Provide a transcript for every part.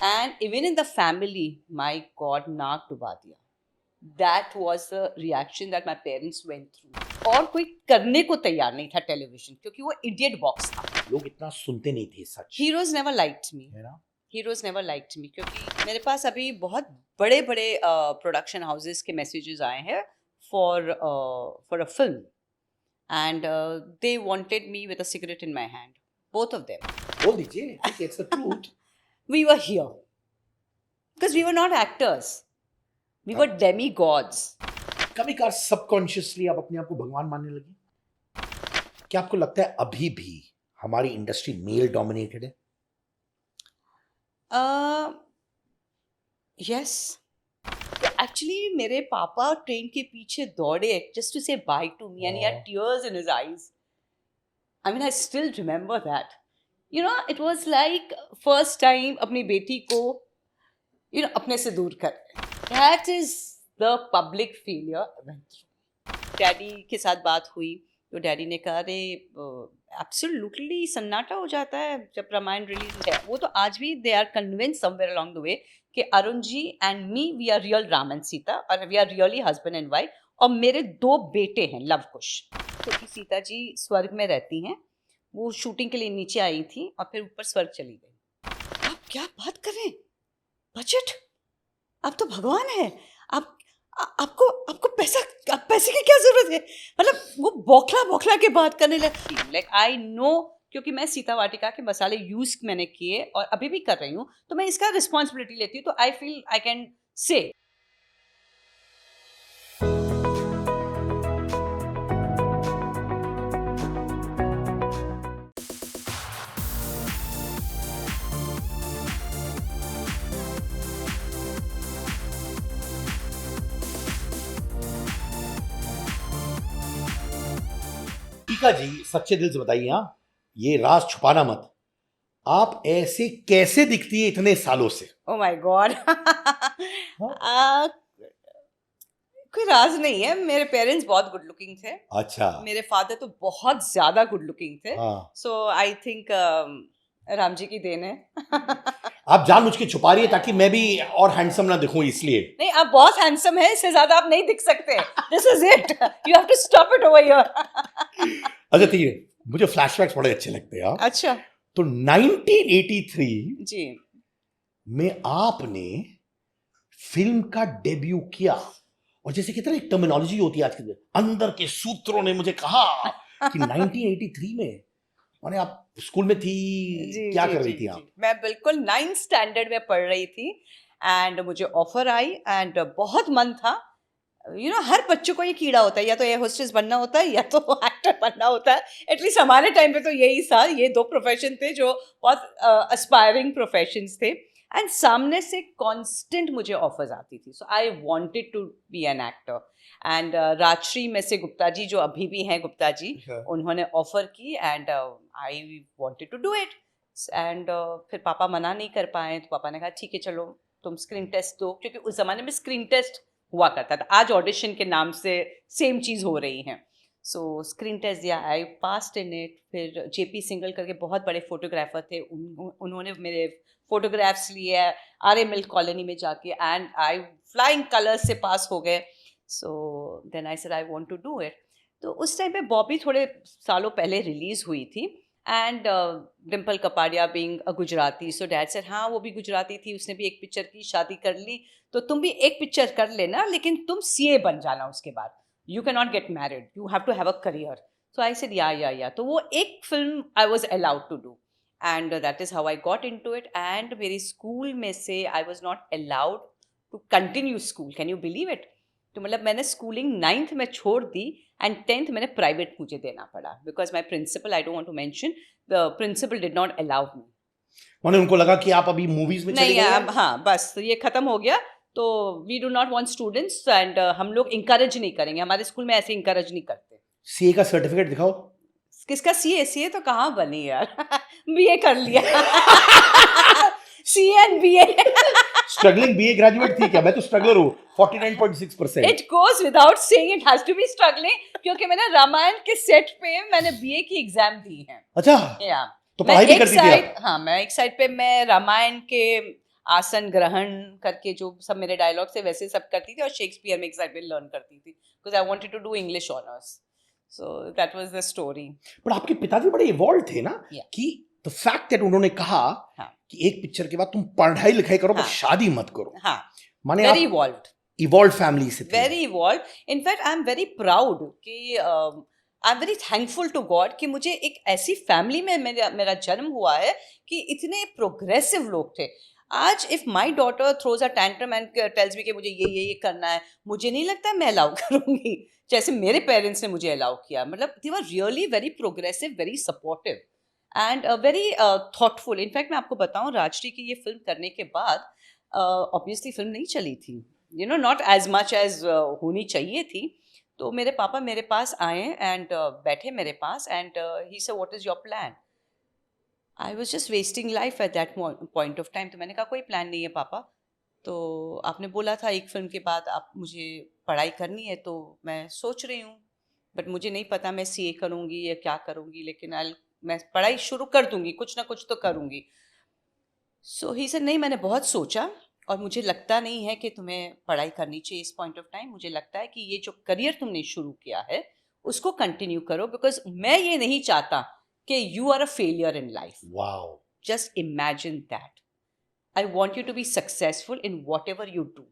And even in the family, my God, naak डुबा दिया. That was the reaction that my parents went through. और कोई करने को तैयार नहीं था टेलीविजन, क्योंकि वो इडियट बॉक्स था. लोग इतना सुनते नहीं थे सच, Heroes never liked me. है ना? Heroes never liked me क्योंकि मेरे पास अभी बहुत बड़े बड़े प्रोडक्शन हाउसेस के मैसेजेस आए हैं for a film, and they wanted me with a cigarette in my hand, both of them. बोल दीजिए, it's the truth. We were here because we were not actors, we were demigods. कभी कभार subconsciously आप अपने आप को भगवान मानने लगी? क्या आपको लगता है अभी भी हमारी इंडस्ट्री मेल डोमिनेटेड है? Yes. Actually, मेरे पापा ट्रेन के पीछे दौड़े just to say bye to me, and he had tears in his eyes. I mean, I still remember that. You know, it was like first time अपनी बेटी को, you know, अपने से दूर कर. That is the public failure I went through. Daddy के साथ बात हुई तो डैडी ने कहा अरे एब्सोल्युटली सन्नाटा हो जाता है जब रामायण रिलीज है. वो तो आज भी they are convince somewhere along the way कि Arun ji and me we are real Ram and Sita और we are really husband and wife. और मेरे 2 बेटे हैं लव कुश, क्योंकि सीता जी स्वर्ग में रहती हैं. वो शूटिंग के लिए नीचे आई थी और फिर ऊपर स्वर्ग चली गई. आप क्या बात कर रहे हैं? बजट? आप तो भगवान है. आप आपको आपको पैसे की क्या जरूरत है? मतलब वो बौखला के बात करने लगती. लाइक आई नो, क्योंकि मैं सीता वाटिका के मसाले यूज मैंने किए और अभी भी कर रही हूँ, तो मैं इसका रिस्पॉन्सिबिलिटी लेती हूँ. तो आई फील आई कैन से. टीका जी, सच्चे दिल से बताइए, हाँ, ये राज छुपाना मत. आप ऐसे कैसे दिखती है इतने सालों से? Oh my God. कोई राज नहीं है. मेरे पेरेंट्स बहुत गुड लुकिंग थे. अच्छा. मेरे फादर तो बहुत ज्यादा गुड लुकिंग थे. हाँ. सो आई थिंक राम जी की देन है. आप जानबूझ के छुपा रही है ताकि मैं भी और हैंडसम ना दिखूं इसलिए? नहीं, आप बहुत हैंडसम है, इससे ज्यादा आप नहीं दिख सकते. This is it, you have to stop it over here. अच्छा ठीक है, मुझे फ्लैशबैक्स बड़े अच्छे लगते हैं. अच्छा तो 1983 जी में आपने फिल्म का डेब्यू किया, और जैसे कहते हैं एक टर्मिनोलॉजी होती है आज के दिन, अंदर के सूत्रों ने मुझे कहा कि 1983 में, माने आप स्कूल में थी, क्या कर रही थी आप? मैं बिल्कुल 9th स्टैंडर्ड में पढ़ रही थी एंड मुझे ऑफर आई एंड बहुत मन था. यू नो, हर बच्चों को ये कीड़ा होता है, या तो एयर होस्टेस बनना होता है या तो एक्टर बनना होता है. एटलीस्ट हमारे टाइम पे तो यही था. ये 2 प्रोफेशन थे जो बहुत एस्पायरिंग प्रोफेशंस थे. एंड सामने से कांस्टेंट मुझे ऑफर्स आती थी. So I wanted to be an actor. And Rajshri में से गुप्ता जी, जो अभी भी हैं गुप्ता जी, उन्होंने ऑफर की and I wanted to do it. And फिर पापा मना नहीं कर पाए, तो पापा ने कहा ठीक है चलो तुम स्क्रीन टेस्ट दो, क्योंकि उस जमाने में स्क्रीन टेस्ट हुआ करता था. आज ऑडिशन के नाम से सेम चीज़ हो रही है. सो स्क्रीन टेस्ट दिया, आई पास्ड इन इट. फिर जेपी सिंगल करके बहुत बड़े फोटोग्राफर थे, उन्होंने मेरे फोटोग्राफ्स लिए आर्य मिल्क कॉलोनी में जाके, एंड आई फ्लाइंग कलर्स से पास हो गए. So then I said I want to do it. तो उस टाइम पे बॉबी थोड़े सालों पहले रिलीज हुई थी, and Dimple Kapadia being a Gujarati, so dad said हाँ वो भी गुजराती थी, उसने भी एक पिक्चर की, शादी कर ली, तो तुम भी एक पिक्चर कर लेना, लेकिन तुम सीए बन जाना उसके बाद. You can not get married, you have to have a career. So I said yeah. तो वो एक film I was allowed to do, and that is how I got into it. And मेरी school में से I was not allowed to continue school. Can you believe it? तो मतलब मैंने schooling 9th में छोड़ दी एंड 10th मैंने private मुझे देना पड़ा, because my principal, I don't want to mention, the principal did not allow me. माने उनको लगा कि आप अभी मूवीज में चले गए हैं? हाँ, बस तो ये खत्म हो गया. तो we do not want students, and हम लोग इंकरेज नहीं करेंगे, हमारे स्कूल में ऐसे इंकरेज नहीं करते. सीए का सर्टिफिकेट दिखाओ. किसका सीए तो कहाँ बनी यार. बीए कर लिया. CA and BA. Struggling BA graduate थी क्या? मैं तो स्ट्रगलर हूँ. 49.6%. It goes without saying it has to be struggling, क्योंकि मैंने रामायण के सेट पे मैंने बीए की एग्जाम दी है. अच्छा. या तो पढ़ाई भी करती थी आप? हाँ, मैं एक साइड पे मैं रामायण के आसन ग्रहण करके जो सब मेरे डायलॉग थे वैसे सब करती थी, और शेक्सपियर में एक्साइटेड लर्न करती थी because I wanted to do English honours. So that was the story. पर आपके पिताजी बड़े इवॉल्व थे ना, Yeah. कि द फैक्ट दैट उन्होंने कहा हाँ. कि एक पिक्चर के बाद तुम पढ़ाई लिखाई करो पर हाँ. शादी मत करो. हाँ, माने वेरी आप इवॉल्व्ड. इवॉल्व फैमिली से थे. Very evolve. In fact I am very proud कि I am very thankful to God कि मुझे एक ऐसी फैमिली में मेरा जन्म हुआ है कि इतने प्रोग्रेसिव लोग थे. आज if my daughter throws a tantrum and tells me कि मुझे ये करना है, मुझे नहीं लगता मैं अलाउ करूंगी जैसे मेरे पेरेंट्स ने मुझे अलाउ किया. मतलब they were really very progressive, very supportive and very thoughtful. In fact मैं आपको बताऊं, राजश्री की ये फिल्म करने के बाद ऑब्वियसली फिल्म नहीं चली थी, you know, not as much as होनी चाहिए थी. तो मेरे पापा मेरे पास आए एंड बैठे मेरे पास and he said what is your plan. I was just wasting life at that point of time. तो मैंने कहा कोई प्लान नहीं है पापा, तो आपने बोला था एक फिल्म के बाद आप मुझे पढ़ाई करनी है, तो मैं सोच रही हूँ, बट मुझे नहीं पता मैं सीए करूँगी या क्या करूँगी, लेकिन मैं पढ़ाई शुरू कर दूँगी, कुछ ना कुछ तो करूँगी. सो ही सेड नहीं, मैंने बहुत सोचा और मुझे लगता नहीं है कि तुम्हें पढ़ाई करनी चाहिए इस पॉइंट ऑफ टाइम. मुझे लगता है कि ये जो करियर तुमने शुरू किया है उसको कंटिन्यू करो, बिकॉज मैं ये नहीं चाहता कि you are a failure in life. Wow. Just imagine that. I want you to be successful in whatever you do,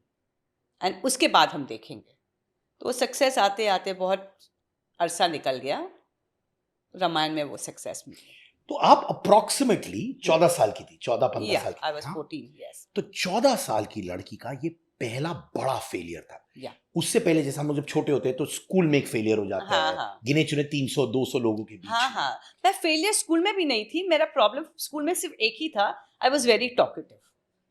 and उसके बाद हम देखेंगे. तो वो सक्सेस आते आते बहुत अरसा निकल गया, रामायण में वो सक्सेस मिली. तो आप अप्रोक्सीमेटली 14 साल की थी, 14-15 साल की आई वाज हाँ? 14. यस. तो 14 साल की लड़की का ये पहला बड़ा फेलियर था. या उससे पहले जैसे हम लोग जब छोटे होते हैं तो स्कूल में एक फेलियर हो जाता हाँ, है, हाँ. गिने चुने 300-200 लोगों के बीच हाँ में. हाँ, मैं फेलियर स्कूल में भी नहीं थी. मेरा प्रॉब्लम स्कूल में सिर्फ एक ही था, आई वॉज वेरी टॉकेटिव.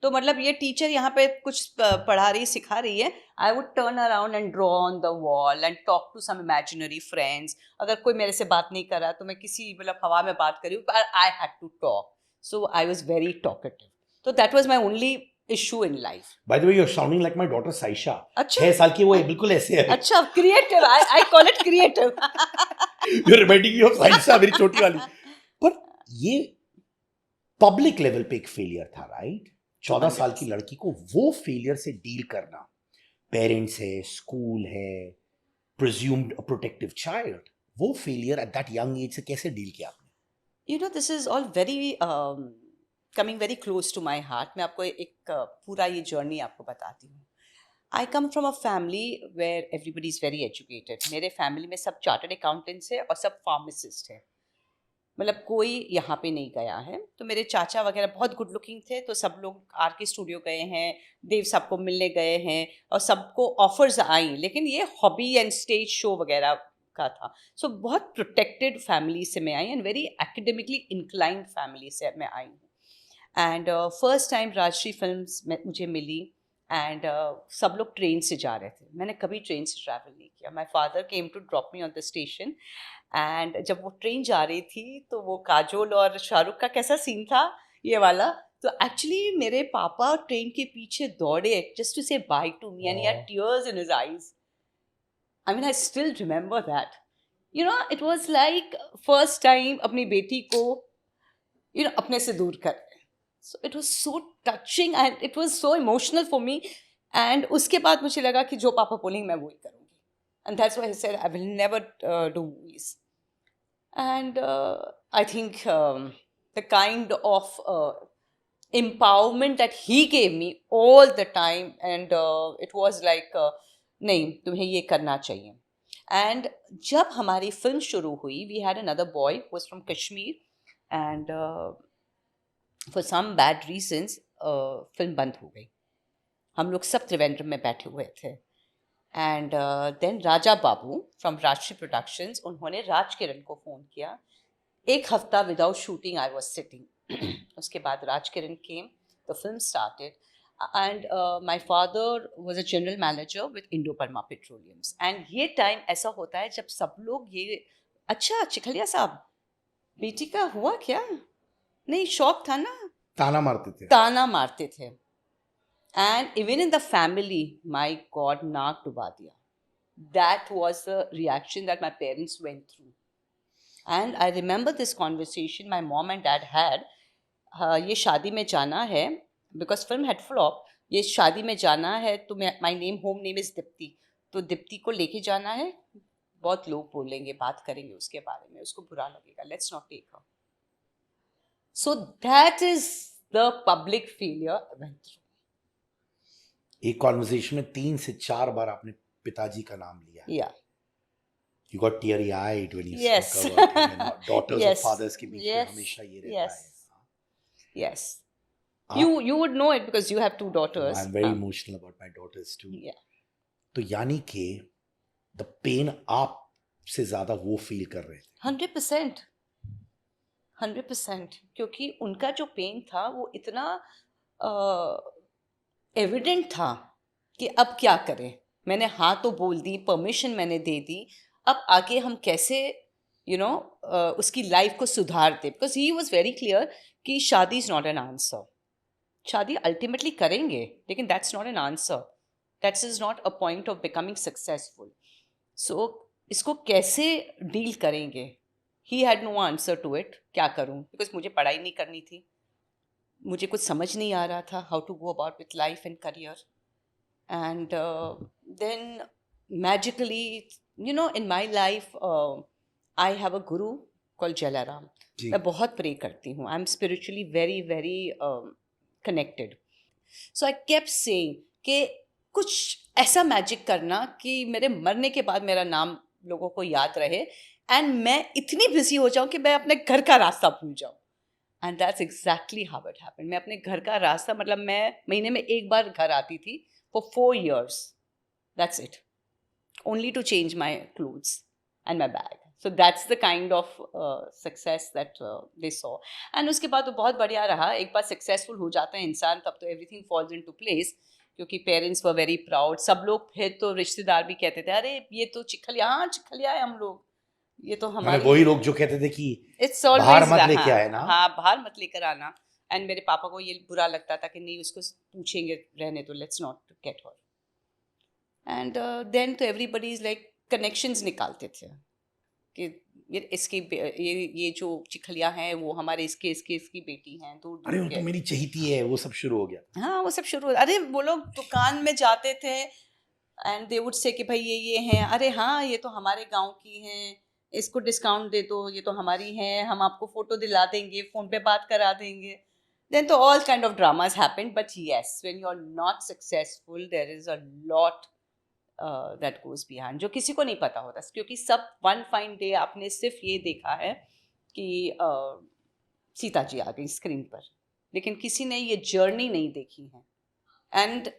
तो मतलब ये टीचर यहाँ पे कुछ पढ़ा रही सिखा रही है, I would turn around and draw on the wall and talk to some imaginary friends. अगर कोई मेरे से बात नहीं कर रहा तो मैं किसी मतलब हवा में बात कर रही हूँ, पर I had to talk. So I was very talkative. तो that was my only issue in life. By the way you are sounding like my daughter Saisha. अच्छा. 6 साल की वो बिल्कुल ऐसे है. अच्छा, creative. I call it creative. You are reminding me of Saisha, मेरी छोटी वाली. पर ये पब्लिक लेवल पे एक फेलियर था, राइट? 14 साल की लड़की को वो फेलियर से डील करना, पेरेंट्स है, स्कूल है, प्रिज्यूम्ड अ प्रोटेक्टिव चाइल्ड, वो failure at that young age से कैसे डील किया आपने? You know, this is all very coming very close to my heart. मैं आपको एक पूरा ये जर्नी आपको बताती हूँ. I come from a family where everybody is very educated. मेरे फैमिली में सब चार्टर्ड अकाउंटेंट्स है और सब फार्मासिस्ट है. मतलब कोई यहाँ पे नहीं गया है. तो मेरे चाचा वगैरह बहुत गुड लुकिंग थे, तो सब लोग आर के स्टूडियो गए हैं, देव साहब को मिलने गए हैं, और सबको ऑफर्स आई, लेकिन ये हॉबी एंड स्टेज शो वगैरह का था. सो बहुत प्रोटेक्टेड फैमिली से मैं आई and very academically inclined family से मैं आई हूँ. And first time Rajshri films में मुझे मिली एंड सब लोग ट्रेन से जा रहे थे. मैंने कभी ट्रेन से ट्रैवल नहीं किया. My father came to drop me on the station and जब वो ट्रेन जा रही थी तो वो काजोल और शाहरुख का कैसा सीन था ये वाला. तो एक्चुअली मेरे पापा ट्रेन के पीछे दौड़े just to say bye to me and he had tears in his eyes. I mean, I still remember that. You know, it was like first time अपनी बेटी को, you know, अपने से दूर कर. So it was so touching and it was so emotional for me. And उसके बाद मुझे लगा कि जो पापा बोलेंगे मैं वही करूँगी. And that's why I said I will never do movies. And I think the kind of empowerment that he gave me all the time, and it was like नहीं तुम्हें ये करना चाहिए. एंड जब हमारी फिल्म शुरू हुई, we had another boy was from Kashmir and for some bad reasons film बंद हो गई. हम लोग सब त्रिवेंद्रम में बैठे हुए थे and then Raja Babu from Rajshri productions, उन्होंने राज किरण को फ़ोन किया. एक हफ्ता without shooting I was sitting. उसके बाद Raj Kiran came, the film started. And my father was a general manager with Indo-Burma Petroleums. And ये टाइम ऐसा होता है जब सब लोग ये, अच्छा चिखलिया साहब बेटी का हुआ क्या, नहीं शौक था ना, ताना मारते थे. And even in the family, my God, नाक डुबा दिया. That was the reaction that my parents went through. And I remember this conversation my mom and dad had. ये शादी में जाना है, बिकॉज फिल्म हैड फ्लॉप, ये शादी में जाना है तो my name home name is Deepti, तो दीप्ति को लेके जाना है, बहुत लोग बोलेंगे, बात करेंगे उसके बारे में, उसको बुरा लगेगा, let's not take her. So that is the public failure. एक कॉन्वर्सेशन में 3 से 4 बार आपने पिताजी का नाम लिया. या You got teary eyed when you Yes. spoke about him, and daughters Yes. और fathers के बीच में Yes. हमेशा ये रहता Yes. है. yes, आप- you would know it because you have two daughters. I'm very emotional about my daughters too. Yeah. तो यानी कि the pain आप से ज्यादा वो फील कर रहे थे. 100%, 100%, क्योंकि उनका जो पेन था वो इतना एविडेंट था कि अब क्या करें. मैंने हाँ तो बोल दी, परमिशन मैंने दे दी, अब आगे हम कैसे उसकी लाइफ को सुधार दे. Because he was very clear कि शादी इज नॉट एन आंसर. शादी अल्टीमेटली करेंगे लेकिन that's not an answer, that's is not a point of becoming successful. So इसको कैसे डील करेंगे, he had no answer to it. क्या करूं, बिकॉज मुझे पढ़ाई नहीं करनी थी, मुझे कुछ समझ नहीं आ रहा था how to go about with life and career. And then magically, in my life, I have a guru called Jalaram. जी. मैं बहुत प्रे करती हूँ. I'm spiritually very very connected. So I kept saying कि कुछ ऐसा मैजिक करना कि मेरे मरने के बाद मेरा नाम लोगों को याद रहे एंड मैं इतनी बिजी हो जाऊँ कि मैं अपने घर का रास्ता भूल जाऊँ. And that's exactly how it happened. मैं अपने घर का रास्ता, मतलब मैं महीने में एक बार घर आती थी for 4 years. That's it. Only to change my clothes and my bag. So that's the kind of success that they saw. And उसके बाद तो बहुत बढ़िया रहा. एक बार सक्सेसफुल हो जाता है इंसान तब तो everything falls into place, क्योंकि पेरेंट्स वर वेरी प्राउड. सब लोग, फिर तो रिश्तेदार भी कहते थे अरे ये तो चिखलिया, हाँ चिखलिया है हम लोग, ये तो हमारे वही लोग जो कहते थे कि It's always बाहर मत लेके आए ना. हाँ, बाहर मत लेकर आना. एंड मेरे पापा को ये बुरा लगता था कि नहीं उसको पूछेंगे, रहने तो, let's not get her. And then तो एवरीबडी इज लाइक कनेक्शंस निकालते थे कि ये इसकी ये जो चिखलिया हैं वो हमारे इसकी बेटी हैं, दूर अरे दूर वो के. तो मेरी चहीती है, वो सब शुरू हो गया. हाँ, वो सब शुरू. अरे वो लोग दुकान में जाते थे एंड दे वुड से कि भाई ये हैं, अरे हाँ ये तो हमारे गांव की हैं, इसको डिस्काउंट दे दो, ये तो हमारी हैं, हम आपको फोटो दिला देंगे, फोन पे बात करा देंगे. Then तो all kind of dramas happened. But yes, when you're not successful, there is a lot that goes behind, जो किसी को नहीं पता होता, क्योंकि सब one fine day आपने सिर्फ ये देखा है कि सीता जी आ गई स्क्रीन पर, लेकिन किसी ने ये जर्नी नहीं देखी है. And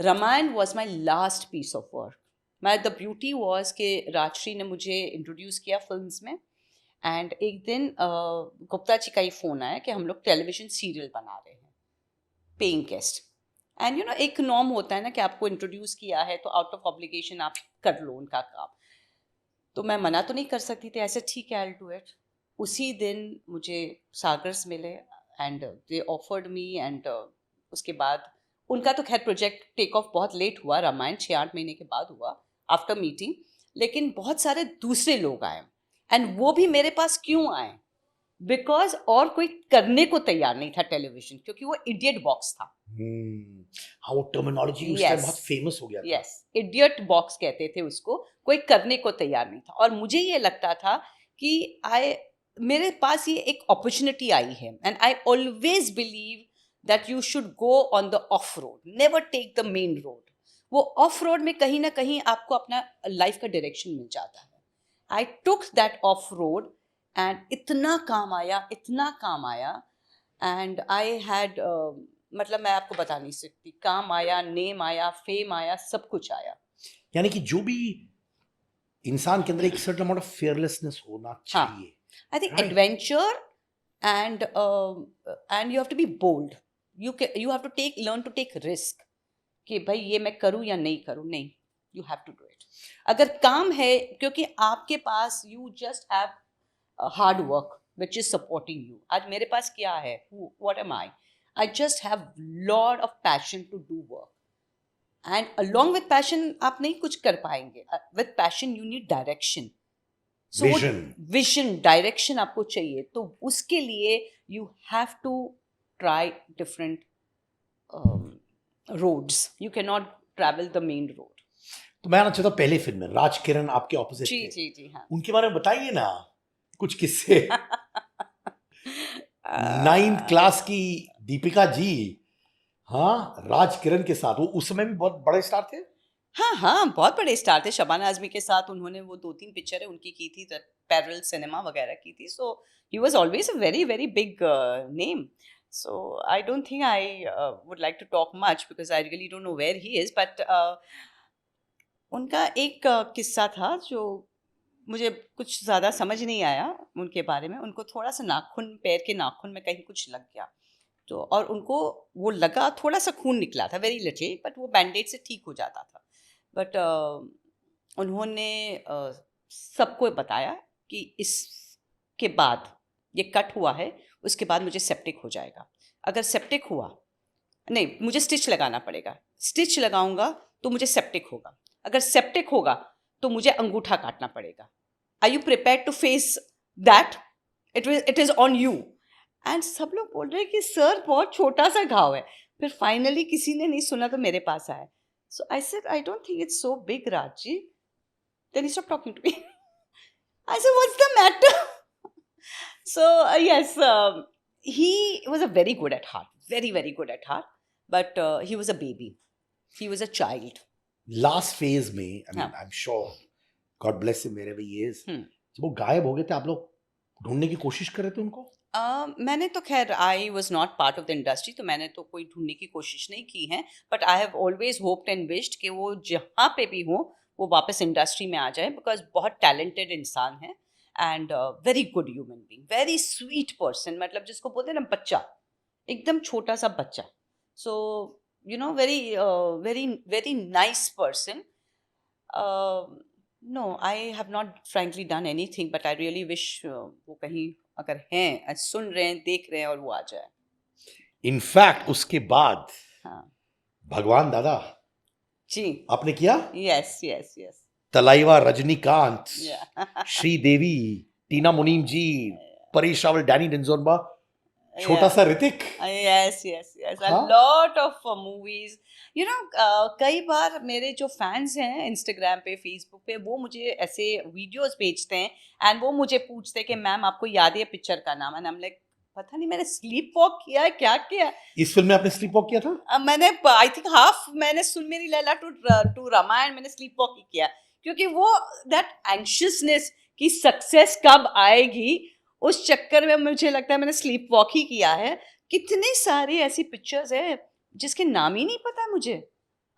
Ramayan was my last piece of work. My the beauty was कि राजश्री ने मुझे इंट्रोड्यूस किया फिल्म्स में. एंड एक दिन गुप्ता जी का ही फ़ोन आया कि हम लोग टेलीविज़न सीरियल बना रहे हैं, पेइंग गेस्ट. एंड एक नॉर्म होता है ना कि आपको इंट्रोड्यूस किया है तो आउट ऑफ ऑब्लिगेशन आप कर लो उनका काम. तो मैं मना तो नहीं कर सकती थी, ऐसे ठीक है, आई डू इट. उसी दिन मुझे सागर्स मिले and they offered me. And उसके बाद उनका तो खैर प्रोजेक्ट टेक ऑफ बहुत लेट हुआ, रामायण 6-8 महीने के बाद हुआ आफ्टर मीटिंग. लेकिन बहुत सारे दूसरे लोग आए एंड वो भी मेरे पास क्यों आए, बिकॉज और कोई करने को तैयार नहीं था टेलीविजन, क्योंकि वो इडियट बॉक्स था. हाँ, वो टर्मिनोलॉजी उस टाइम बहुत फेमस हो गया था. यस, इडियट बॉक्स कहते थे उसको, कोई करने को तैयार नहीं था. और मुझे ये लगता था कि मेरे पास ये एक अपॉर्चुनिटी आई है and I always believe that you should go on the off road, never take the main road. वो ऑफ रोड में कहीं ना कहीं आपको अपना लाइफ का डायरेक्शन मिल जाता है. I took that off road and इतना काम आया एंड आई हैड मतलब मैं आपको बता नहीं सकती, काम आया, नेम आया, फेम आया, सब कुछ आया. यानी कि जो भी इंसान के अंदर एक सर्टेन अमाउंट ऑफ फियरलेसनेस होना चाहिए. I think Right. adventure and you have to be bold. You have to learn to take risk. कि भाई ये मैं करूँ या नहीं करूँ, नहीं, you have to do it. अगर काम है, क्योंकि आपके पास you just have hard work which is supporting you. आज मेरे पास क्या है? What am I? I just have lot of passion to do work. And along with passion आप नहीं कुछ कर पाएंगे. With passion you need direction. Vision, direction आपको चाहिए. तो उसके लिए you have to try different roads. You cannot travel the main road. तो मैं आना चाहता हूँ पहले फिल्म में राज किरण आपके ऑपोजिट जी थे, जी जी हाँ. उनके बारे में बताइए ना कुछ किस्से। 9th क्लास की दीपिका जी, हाँ, राज किरण के साथ वो उस समय भी बहुत बड़े स्टार थे। हाँ हाँ, बहुत बड़े स्टार थे. शबाना आजमी के साथ उन्होंने वो 2-3 पिक्चरें उनकी की थी, पैरेलल सिनेमा वगैरह की थी. So he was always a very very big name. So I don't think I would like to talk much because I really don't know where he is. But उनका एक किस्सा था जो मुझे कुछ ज़्यादा समझ नहीं आया उनके बारे में. उनको थोड़ा सा नाखून, पैर के नाखून में कहीं कुछ लग गया, तो और उनको वो लगा, थोड़ा सा खून निकला था, वेरी लिटिल, बट वो बैंडेज से ठीक हो जाता था. बट उन्होंने सबको बताया कि इसके बाद ये कट हुआ है, उसके बाद मुझे सेप्टिक हो जाएगा. अगर सेप्टिक हुआ, नहीं, मुझे स्टिच लगाना पड़ेगा. स्टिच लगाऊंगा तो मुझे सेप्टिक होगा. अगर सेप्टिक होगा तो मुझे अंगूठा काटना पड़ेगा. Are you prepared to face that? It is on you. And सब लोग बोल रहे हैं कि सर बहुत छोटा सा घाव है. फिर फाइनली किसी ने नहीं सुना तो मेरे पास आया. So I said I don't think it's so big, Raji. Then he stop talking to me. I said what's the matter? So yes, he was a very good at heart, very very good at heart, but he was a baby, he was a child. Last phase में I mean हाँ. I am sure God bless him wherever he is, hmm. जब वो गायब हो गए थे आप लोग ढूंढने की कोशिश कर रहे थे उनको? मैंने तो खैर, आई was not part of the industry, तो मैंने तो कोई ढूंढने की कोशिश नहीं की है. But I have always hoped and wished कि वो जहाँ पे भी हो वो वापस इंडस्ट्री में आ जाए, बिकॉज बहुत टैलेंटेड इंसान है and very good human being, very sweet person. मतलब जिसको बोलते हैं ना बच्चा, एकदम छोटा सा बच्चा. So you know, very very very nice person. No, I have not frankly done anything, but I really wish वो कहीं अगर हैं, सुन रहे हैं, देख रहे हैं, और वो आ जाए. इनफैक्ट उसके बाद हाँ भगवान दादा जी. आपने किया, yes yes yes. Thalaiva Rajinikanth, Yeah. Sridevi, Tina Munim ji, Paresh Rawal, Danny Denzongpa, छोटा सा Hrithik. Yes, yes, yes. A हाँ? lot of movies. You know, कई बार मेरे जो फैंस हैं इंस्टाग्राम पे, फेसबुक पे, वो मुझे ऐसे वीडियोस भेजते हैं एंड वो मुझे पूछते हैं कि मैम आपको याद है पिक्चर का नाम? एंड आई एम लाइक, पता नहीं, मैंने स्लीप वॉक किया है, क्या किया है? इस फिल्म में आपने स्लीप वॉक किया था? मैंने आई थिंक हाफ मैंने सुन मेरी लैला टू रामायण मैंने स्लीप वॉक ही किया, क्योंकि वो दैट एंशियसनेस कि सक्सेस कब आएगी, उस चक्कर में मुझे लगता है मैंने स्लीप वॉक ही किया है. कितने सारे ऐसी पिक्चर्स है जिसके नाम ही नहीं पता मुझे.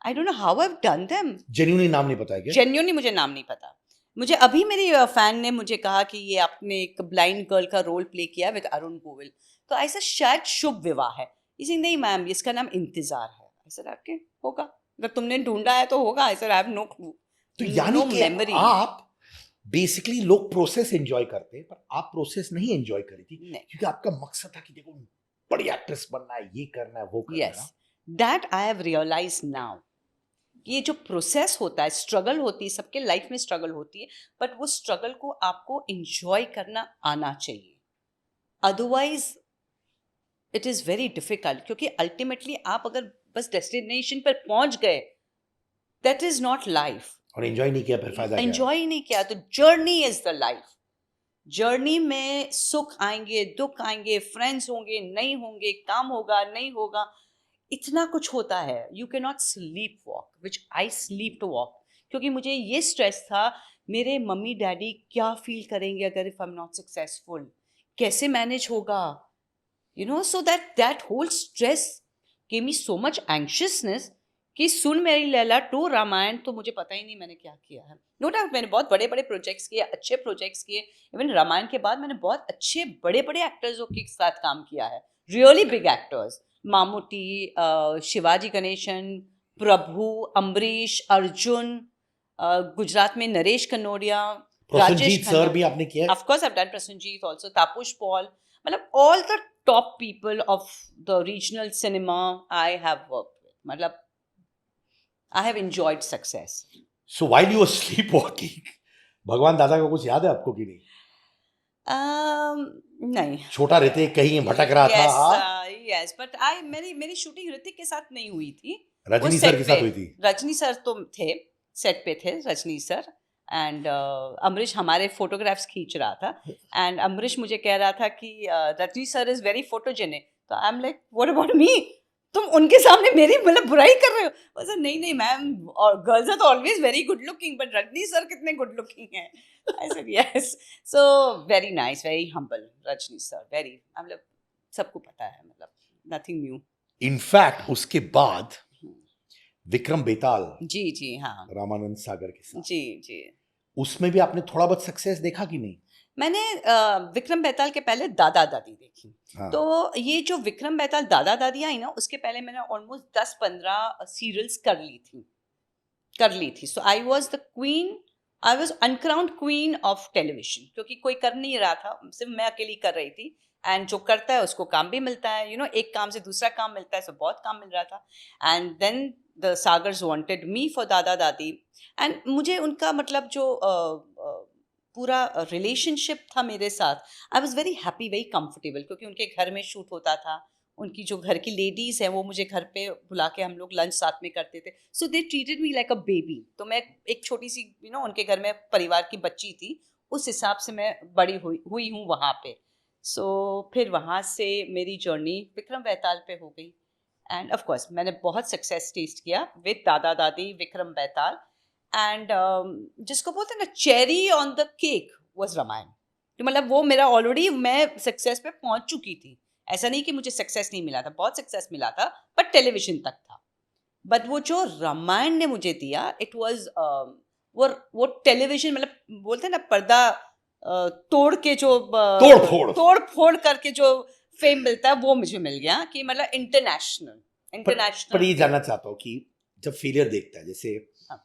I don't know how I have done them. Genuinely नाम नहीं पता है क्या? जेन्युइनली मुझे नाम नहीं पता. मुझे अभी मेरी फैन ने मुझे कहा कि ये आपने एक ब्लाइंड गर्ल का रोल प्ले किया विद अरुण गोविल, तो ऐसा शायद शुभ विवाह है. इसी नहीं मैम, इसका नाम इंतजार है. ऐसा आपके होगा, अगर तुमने ढूंढा है तो होगा. ऐसा आई हैव नो क्लू. तो यानी कि आप बेसिकली, लोग प्रोसेस एंजॉय करते हैं पर आप प्रोसेस नहीं एंजॉय करी थी, क्योंकि आपका मकसद था कि देखो बड़ी एक्ट्रेस बनना है, ये करना है, वो करना है. Yes, that I have realised now. ये जो प्रोसेस होता है, स्ट्रगल होती है, सबके लाइफ में स्ट्रगल होती है, बट वो स्ट्रगल को आपको एंजॉय करना आना चाहिए. Otherwise it is very difficult, क्योंकि अल्टीमेटली आप अगर बस डेस्टिनेशन पर पहुंच गए, दैट इज नॉट लाइफ. और एंजॉय नहीं किया, फिर फायदा क्या? एंजॉय नहीं किया तो journey is the life. Journey में सुख आएंगे, दुख आएंगे, फ्रेंड्स होंगे, नहीं होंगे, काम होगा, नहीं होगा, इतना कुछ होता है. You can not sleep walk, which I sleep to walk, क्योंकि मुझे ये स्ट्रेस था, मेरे मम्मी डैडी क्या फील करेंगे अगर if I am not successful, कैसे मैनेज होगा, you know. So that whole stress gave me so much anxiousness कि सुन मेरी लैला टू रामायण, तो मुझे पता ही नहीं मैंने क्या किया है. नो डाउट मैंने बहुत बड़े बड़े प्रोजेक्ट्स किए, अच्छे प्रोजेक्ट्स किए. इवन रामायण के बाद मैंने बहुत अच्छे बड़े बड़े एक्टर्सों के साथ काम किया है, really big actors. Mammootty, Shivaji Ganesan, Prabhu, Ambareesh, Arjun, Gujarat में नरेश कनोडिया, प्रसन्नजीत सर भी आपने किया है? Of course I have done Prosenjit also, Tapas Paul, मतलब all the top people of the regional cinema I have worked with. मतलब I have enjoyed success. So while you were sleepwalking, भगवान दादा का कुछ याद है आपको कि नहीं? नहीं. छोटा रहते कहीं भटक रहा था. Yes, यस बट मेरी शूटिंग ऋतिक के साथ नहीं हुई थी. रजनी set सर के साथ पे. हुई थी. रजनी सर तो थे, सेट पे थे रजनी सर. एंड अमरीश हमारे फोटोग्राफ्स खींच रहा था. एंड अमरीश मुझे कह रहा था कि Rajni sir is very photogenic. तो I am like what about me? तुम उनके सामने मेरी मतलब बुराई कर रहे हो? वो सर नहीं मैम, और गर्ल्स आर तो always very good looking, but Rajni sir कितने गुड लुकिंग हैं. I said yes. So very nice, very humble Rajni sir, very, मतलब सबको पता है, मतलब नथिंग न्यू. इनफैक्ट उसके बाद विक्रम बेताल, जी हाँ. रामानंद सागर के साथ, जी उसमें भी आपने थोड़ा बहुत सक्सेस देखा कि नहीं? मैंने विक्रम बेताल के पहले दादा दादी देखी. हाँ. तो ये जो विक्रम बेताल दादा दादी आई ना, उसके पहले मैंने ऑलमोस्ट 10-15 सीरियल्स कर ली थी. So I was the queen, I was uncrowned queen of television, क्योंकि कोई कर नहीं रहा था, सिर्फ मैं अकेली कर रही थी. एंड जो करता है उसको काम भी मिलता है, यू नो, एक काम से दूसरा काम मिलता है. सो बहुत काम मिल रहा था. And then the Sagars wanted me for Dada Dadi. And मुझे उनका मतलब जो पूरा रिलेशनशिप था मेरे साथ, आई was very happy, very comfortable, क्योंकि उनके घर में शूट होता था. उनकी जो घर की लेडीज़ हैं वो मुझे घर पे बुला के हम लोग लंच साथ में करते थे. So they treated me like a baby. तो मैं एक छोटी सी, यू नो, उनके घर में परिवार की बच्ची थी, उस हिसाब से मैं बड़ी हुई हूँ वहाँ पे. सो फिर वहाँ से मेरी जर्नी विक्रम बेताल पे हो गई. एंड ऑफ कोर्स मैंने बहुत सक्सेस टेस्ट किया विद दादा दादी, विक्रम बेताल. एंड जिसको बोलते हैं ना, cherry on the cake was Ramayan. तो मतलब वो मेरा ऑलरेडी, मैं सक्सेस पे पहुंच चुकी थी. ऐसा नहीं कि मुझे सक्सेस नहीं मिला था, बहुत सक्सेस मिला था, पर टेलीविजन तक था. बट वो जो रामायण ने मुझे दिया, इट वाज वो टेलीविजन, मतलब बोलते हैं ना, पर्दा तोड़ के जो तोड़ फोड़ करके जो फेम मिलता है, वो मुझे मिल गया. कि मतलब इंटरनेशनल. पर ये जानना चाहता हूँ कि जब फेलियर देखता है, जैसे हाँ.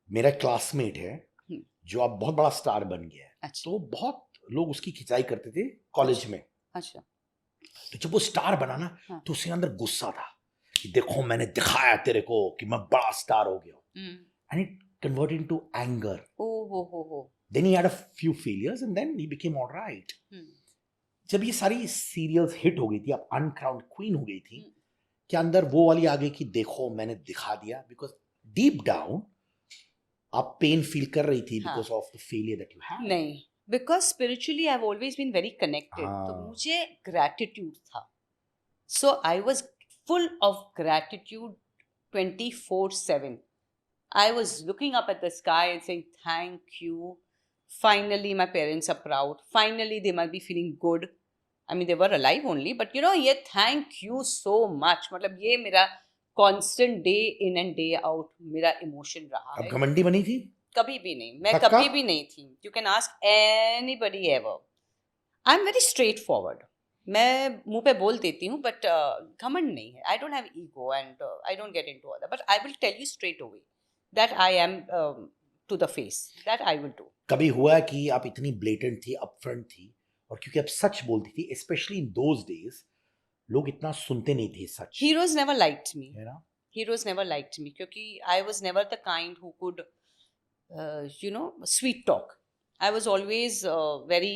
मेरा क्लासमेट है जो अब बहुत बड़ा स्टार बन गया है. अच्छा. तो बहुत लोग उसकी खिंचाई करते थे कॉलेज में. अच्छा. तो जब वो स्टार बना ना, हाँ. तो उसके अंदर गुस्सा था कि देखो मैंने दिखाया तेरे को कि मैं बड़ा स्टार हो गया. And it converted into anger. हो. Then he had a few failures and then he became alright. जब ये सारी सीरियल्स हिट हो गई थी, अब अनक्राउंड क्वीन हो गई थी, क्या अंदर वो वाली आ गई कि देखो मैंने दिखा दिया? बिकॉज डीप डाउन आप पेन फील कर रही थी because of the failure that you had. नहीं, because spiritually I have always been very connected. तो मुझे ग्रैटिट्यूड था. So I was full of gratitude 24/7. I was looking up at the sky and saying, thank you. Finally, my parents are proud. Finally, they must be feeling good. I mean, they were alive only, but you know, yeah, thank you so much. मतलब ये मेरा constant day in and day out मेरा emotion रहा है. अब घमंडी बनी थी? कभी भी नहीं, मैं पक्का? कभी भी नहीं थी. You can ask anybody ever. I'm very straightforward. मैं मुंह पे बोल देती हूँ, but घमंड नहीं है. I don't have ego and I don't get into other. But I will tell you straight away that I am to the face. That I will do. कभी हुआ कि आप इतनी ब्लेटेंट थी, अपफ्रंट थी, और क्योंकि आप सच बोलती थी, स्पेशली इन दोज डेज, लोग इतना सुनते नहीं थे सच. Heroes never liked me. You know? Heroes never liked me क्योंकि I was never the kind who could, you know, sweet talk. I was always very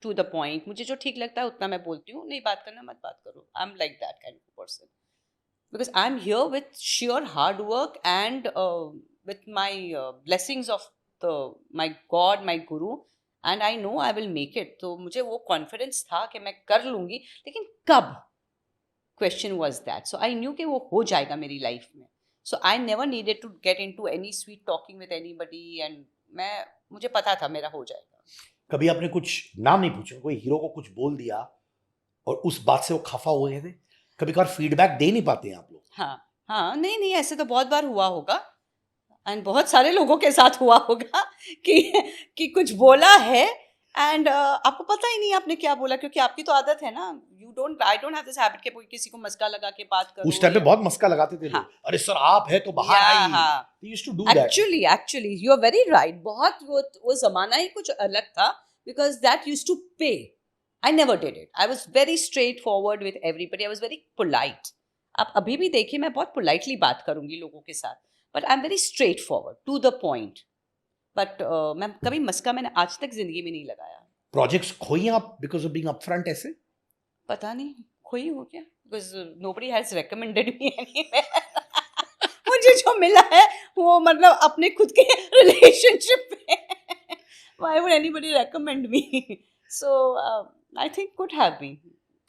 to the point. मुझे जो ठीक लगता है उतना मैं बोलती हूँ. नहीं बात करना मत बात करो. I'm like that kind of person. Because I'm here with sheer hard work and with my blessings of my God, my Guru, and I know I will make it. तो मुझे वो confidence था कि मैं कर लूँगी, लेकिन कब? Question was that. So I knew कि वो हो जाएगा मेरी life में. So I never needed to get into any sweet talking with anybody, and मुझे पता था मेरा हो जाएगा. कभी आपने कुछ नाम नहीं पूछा, कोई हीरो को कुछ बोल दिया और उस बात से वो खफा हो गए थे? कभी कभार फीडबैक दे नहीं पाते हैं आप लोग. हाँ, नहीं, ऐसे तो बहुत बार हुआ होगा, एंड बहुत सारे लोगों के साथ हुआ होगा कि कुछ बोला है एंड आपको पता ही नहीं आपने क्या बोला, क्योंकि आपकी तो आदत है ना. I don't have this habit कि किसी को मस्का लगा के बात करो. उस टाइम पे बहुत मस्का लगाते थे लोग. अरे सर आप है तो बाहर आइए. They used to do that. Actually, you are very right. बहुत वो जमाना ही कुछ अलग था, because that used to pay. I never did it. I was very straightforward with everybody. I was very polite. आप अभी भी देखिए, मैं बहुत politely बात करूंगी लोगों के साथ, but I'm very straightforward, to the point. But मैं कभी मस्का मैंने आज तक जिंदगी में नहीं लगाया. प्रोजेक्ट्स खोई आप because of being upfront ऐसे? पता नहीं खोई हो क्या, because nobody has recommended me anywhere. मुझे जो मिला है वो मतलब अपने खुद के रिलेशनशिप में. Why would anybody recommend me? So I think could have been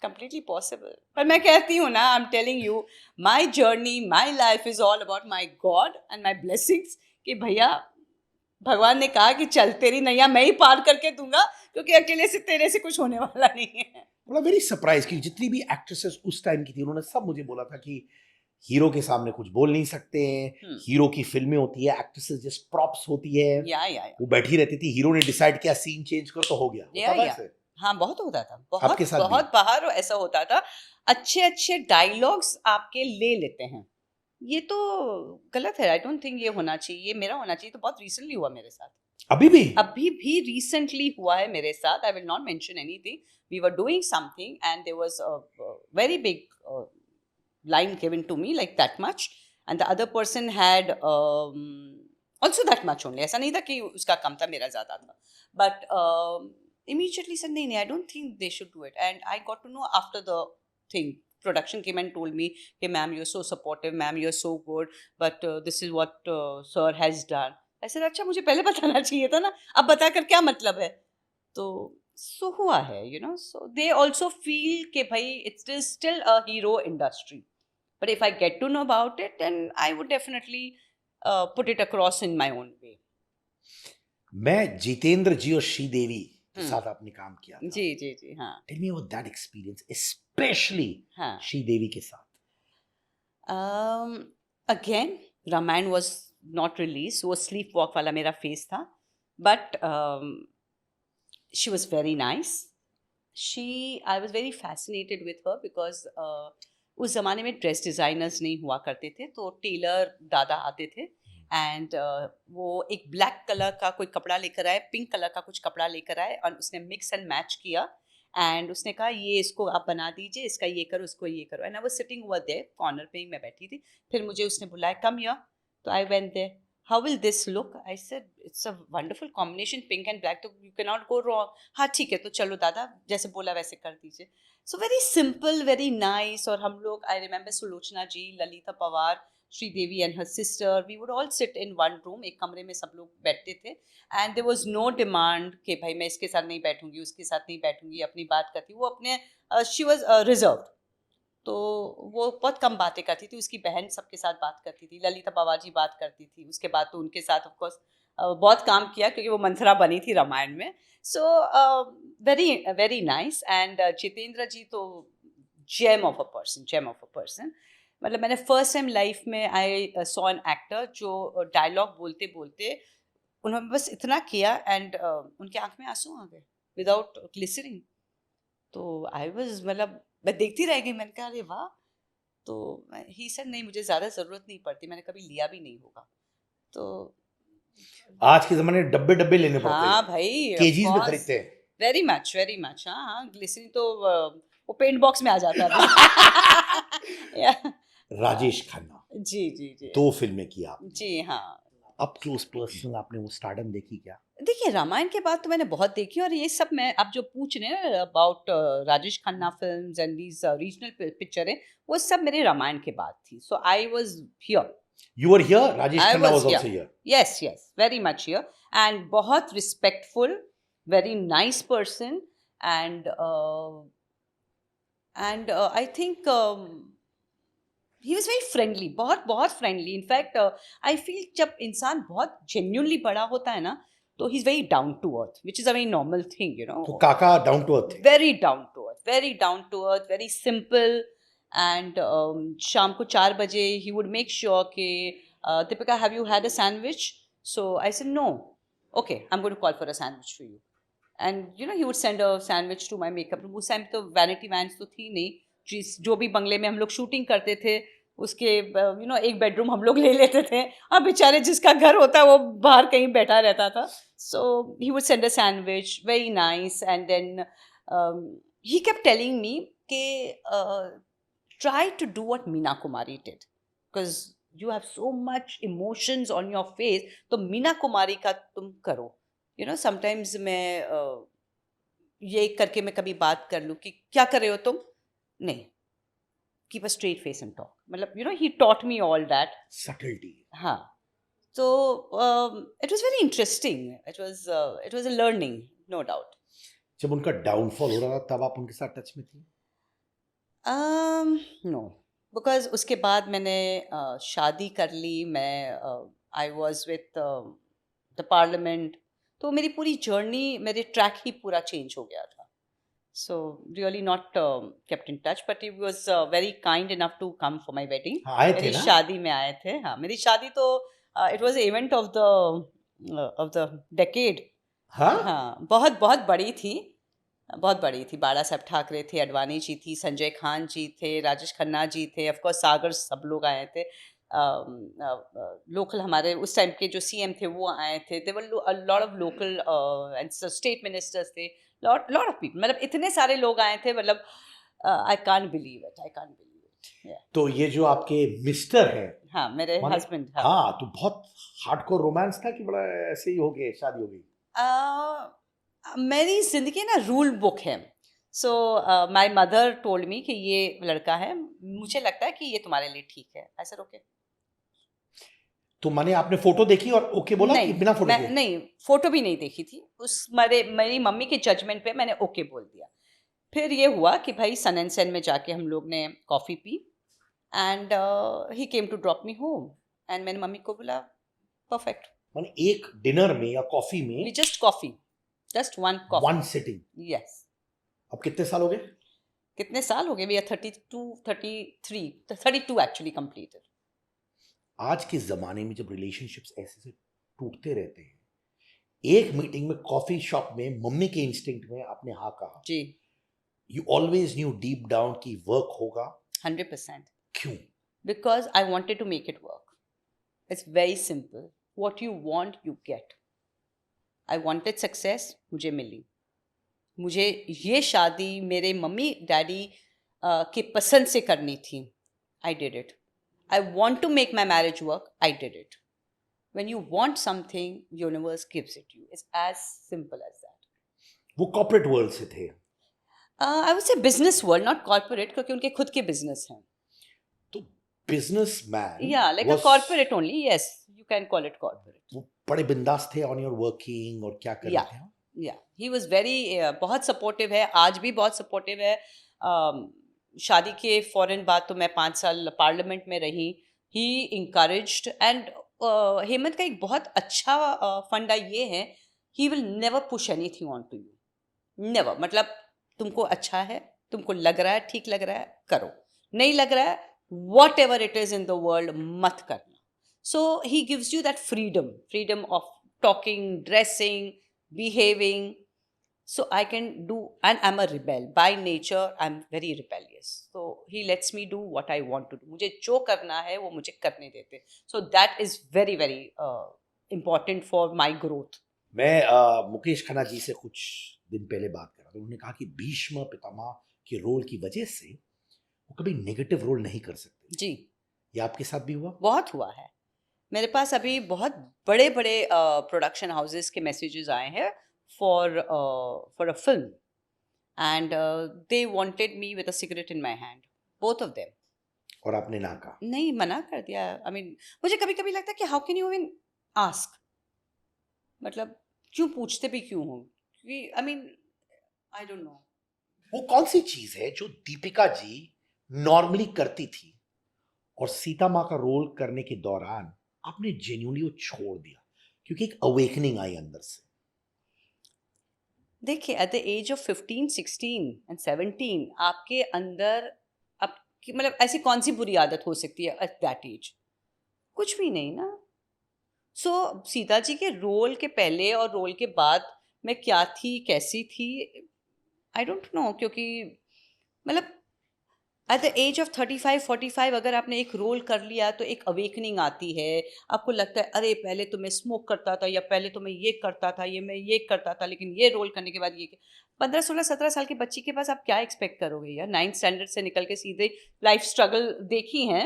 completely possible. पर मैं कहती हूँ ना, I'm telling you, my journey, my life is all about my God and my blessings. कि भैया भगवान ने कहा कि चल तेरी नैया मैं ही पार करके दूंगा, क्योंकि अकेले से तेरे से कुछ होने वाला नहीं है. बड़ा वेरी सरप्राइज कि जितनी भी एक्ट्रेसेस उस टाइम की थी उन्होंने सब मुझे बोला था कि हीरो के सामने कुछ बोल नहीं सकते हैं, हीरो की फिल्में होती है, एक्ट्रेसेस जस्ट प्रॉप्स होती है, या वो बैठी रहती थी, हीरो ने डिसाइड किया सीन चेंज करो तो हो गया. होता था ऐसे? हाँ, बहुत होता था, आपके बहुत साथ भी? बहुत बाहर ऐसा होता था. अच्छे अच्छे डायलॉग्स आपके ले लेते हैं, ये तो गलत है. आई डोंट थिंक ये होना चाहिए, ये मेरा होना चाहिए. तो बहुत रिसेंटली हुआ मेरे साथ, अभी भी रिसेंटली हुआ है मेरे साथ. I will not mention anything. We were doing something and there was a very big line given to me, like that much, and the other person had also that much only. ऐसा नहीं था कि उसका कम था मेरा ज़्यादा था, but immediately said नहीं, I don't think they should do it. And I got to know after the thing, production came and told me, hey ma'am, you're so supportive, ma'am, you're so good, but this is what sir has done. I said अच्छा मुझे पहले बताना चाहिए था ना, अब बता कर क्या मतलब है. तो so हुआ है, you know. So they also feel कि भाई it is still a hero industry. But if I get to know about it, then I would definitely put it across in my own way. मैं जितेंद्र जी और श्रीदेवी के साथ आपने काम किया था. जी जी जी हाँ. Tell me about that experience, especially हाँ. श्रीदेवी के साथ. Again, Ramayana was not released. वो sleepwalk वाला मेरा फेस था. But she was very nice. I was very fascinated with her because उस ज़माने में ड्रेस डिज़ाइनर्स नहीं हुआ करते थे, तो टेलर दादा आते थे एंड वो एक ब्लैक कलर का कोई कपड़ा लेकर आए, पिंक कलर का कुछ कपड़ा लेकर आए और उसने मिक्स एंड मैच किया एंड उसने कहा ये इसको आप बना दीजिए, इसका ये करो, उसको ये करो. And I was sitting over there, corner पे ही मैं बैठी थी. फिर मुझे उसने बुलाया, कम हियर. तो I went there. How will this look? I said it's a wonderful combination, pink and black, तो you can not go wrong. हाँ ठीक है, तो चलो दादा जैसे बोला वैसे कर दीजिए. So very simple, very nice. और हम लोग, I remember Sulochana ji, Lalita Pawar, Sridevi and her sister, we would all sit in one room, एक कमरे में सब लोग बैठते थे. And there was no demand कि भाई मैं इसके साथ नहीं बैठूंगी, उसके साथ नहीं बैठूंगी, अपनी बात करती. वो अपने she was reserved. तो वो बहुत कम बातें करती थी. उसकी बहन सबके साथ बात करती थी, ललिता पवार जी बात करती थी. उसके बाद तो उनके साथ ऑफ कोर्स बहुत काम किया क्योंकि वो मंथरा बनी थी रामायण में. So very nice. And Jitendra ji तो जेम ऑफ अ पर्सन. मतलब मैंने फर्स्ट टाइम लाइफ में आई सॉ एन एक्टर जो डायलॉग बोलते बोलते उन्होंने बस इतना किया एंड उनके आंख में आंसू आ गए विदाउट ग्लिसरिंग. तो आई वाज, मतलब मैं देखती रह गई. मैंने कहा अरे वाह. तो ही सेड नहीं, मुझे ज़्यादा ज़रूरत नहीं पड़ती, मैंने कभी लिया भी नहीं होगा. तो आज के ज़माने में डब्बे डब्बे लेने पड़ते हैं. हाँ भाई, केजीज में खरीदते हैं. Very much. हाँ हाँ, ग्लिसरीन तो वो पेंट बॉक्स में आ जाता था. राजेश खन्ना, जी जी जी, 2 फिल्में की आपने. जी हाँ. अप क्लोज पर्सनल आपने वो स्टारडम देखी क्या? देखिए रामायण के बाद तो मैंने बहुत देखी, और ये सब मैं आप जो पूछ रहे हैं about Rajesh Khanna films and these regional पिक्चरें, वो सब मेरे रामायण के बाद थी. So I was here. You were here? Rajesh Khanna was also here. Yes, very much here. And बहुत respectful, very nice person, and I think he was very friendly, बहुत friendly. In fact, I feel जब इंसान बहुत genuinely बड़ा होता है ना, तो he's very down to earth, which is a very normal thing, you know. तो काका down to earth थे. Very down to earth, very simple. And शाम को 4 बजे he would make sure कि Deepika, have you had a sandwich? So I said no. Okay, I'm going to call for a sandwich for you. And you know, he would send a sandwich to my makeup room. उस time तो vanity vans तो थी नहीं. जो भी बंगले में हम लोग शूटिंग करते थे उसके यू नो एक बेडरूम हम लोग ले लेते थे, और बेचारे जिसका घर होता है वो बाहर कहीं बैठा रहता था. So he would send a sandwich, very nice. And then he kept telling me कि try to do what Meena Kumari did, because you have so much emotions on your face. तो मीना कुमारी का तुम करो. You know, sometimes मैं ये करके मैं कभी बात कर लूँ कि क्या कर रहे हो तुम. नहीं, keep a straight face and talk. मतलब you know he taught me all that. Subtlety. हाँ. So it was very interesting. It was a learning, no doubt. जब उनका डाउनफॉल हो रहा था तब आप उनके साथ टच में थी? No, because उसके बाद मैंने शादी कर ली. मैं I was with the parliament. तो मेरी पूरी जर्नी, मेरे ट्रैक ही पूरा चेंज हो गया था. So really not kept in touch, but he was very kind enough to come for my wedding. हाँ, आए थे मेरी ना? शादी में आए थे. हाँ, मेरी शादी तो it was an event of the decade. हाँ? हाँ, बहुत बहुत बड़ी थी. बहुत बड़ी थी. बाला साहब ठाकरे थे, अडवाणी जी थी, संजय खान जी थे, राजेश खन्ना जी थे, ऑफ कोर्स सागर, सब लोग आए थे. लोकल हमारे उस टाइम के जो सीएम थे वो आए थे. There were a lot of local and state ministers थे. Lot of people. मतलब इतने सारे लोग आए थे. मतलब आई कांट बिलीव इट. तो ये जो आपके मिस्टर हैं, हाँ, मेरे माने- हस्बैंड. हाँ, तो बहुत हार्डकोर रोमांस था कि बड़ा ऐसे ही हो गए, शादी हो गई? मेरी जिंदगी ना रूल बुक है. सो माई मदर टोल्ड मी कि ये लड़का है, मुझे लगता है कि ये तुम्हारे लिए ठीक है. ऐसा ओके? तो माने आपने फोटो देखी और ओके बोला कि बिना फोटो के? नहीं, फोटो भी नहीं देखी थी. मेरी मम्मी के जजमेंट पे मैंने ओके बोल दिया. फिर ये हुआ कि भाई सन एंड सेन में जाके हम लोग ने कॉफ़ी पी and he came to drop me home. And मैंने मम्मी को बोला परफेक्ट. माने एक डिनर में या कॉफी में just coffee, just one coffee. One sitting. Yes. अब कितने साल हो गए? कितने साल हो गए? We are 32 actually completed. आज के जमाने में जब रिलेशनशिप्स ऐसे से टूटते रहते हैं, एक मीटिंग में कॉफी शॉप में मम्मी के इंस्टिंक्ट में आपने हाँ कहा. जी, you always knew deep down कि वर्क होगा. 100%. क्यों? Because I wanted to make it work. It's very simple. What you want, you get. I wanted success, मुझे मिली. मुझे ये शादी मेरे मम्मी डैडी के पसंद से करनी थी. I did it. I want to make my marriage work. I did it. When you want something, universe gives it you. It's as simple as that. वो कॉर्पोरेट वर्ल्ड से थे. I would say business world, not corporate, क्योंकि उनके खुद के business हैं. तो businessman. Yeah, like a corporate only. Yes, you can call it corporate. वो बड़े बिंदास थे ऑन योर वर्किंग और क्या कर रहे थे? Yeah, he was very बहुत सपोर्टिव है. आज भी बहुत सपोर्टिव है. शादी के फौरन बाद तो मैं 5 साल पार्लियामेंट में रही. ही इंकरेज्ड. एंड हेमंत का एक बहुत अच्छा फंडा ये है, he will never push anything on to you. Never. मतलब तुमको अच्छा है, तुमको लग रहा है, ठीक लग रहा है, करो. नहीं लग रहा है, whatever it is in the world, मत करना. So he gives you that freedom of talking, dressing, behaving. So I can do, and I'm a rebel by nature. I'm very rebellious. So he lets me do what I want to do. मुझे जो करना है वो मुझे करने देते. So that is very very important for my growth. मैं मुकेश खन्ना जी से कुछ दिन पहले बात कर रहा था. उन्होंने कहा कि भीष्म पितामह के रोल की वजह से वो कभी नेगेटिव रोल नहीं कर सकते. जी, ये आपके साथ भी हुआ? बहुत हुआ है. मेरे पास अभी बहुत बड़े बड़े प्रोडक्शन हाउसेस के मैसेजेस आए हैं for a film. And they wanted me with a cigarette in my hand, both of them. और आपने ना कहा? नहीं, मना कर दिया. आई मीन मुझे कभी कभी लगता है कि how can you even ask. मतलब क्यों पूछते भी क्यों हो? क्योंकि I mean I don't know. वो कौन सी चीज है जो दीपिका जी नॉर्मली करती थी और सीता माँ का रोल करने के दौरान आपने जेन्युइनली वो छोड़ दिया क्योंकि एक अवेकनिंग आई अंदर से? देखिए, at the age of 15, 16 and 17 आपके अंदर आपकी मतलब ऐसी कौन सी बुरी आदत हो सकती है एट दैट एज? कुछ भी नहीं ना. सो सीता जी के रोल के पहले और रोल के बाद मैं क्या थी, कैसी थी, आई डोंट नो. क्योंकि मतलब एट द एज ऑफ 35, 45 अगर आपने एक रोल कर लिया तो एक अवेकनिंग आती है. आपको लगता है अरे पहले तो मैं स्मोक करता था, या पहले तो मैं ये करता था, मैं ये करता था, लेकिन ये रोल करने के बाद ये 15, 16, 17 साल की बच्ची के पास आप क्या एक्सपेक्ट करोगे यार? 9th स्टैंडर्ड से निकल के सीधे लाइफ स्ट्रगल देखी हैं.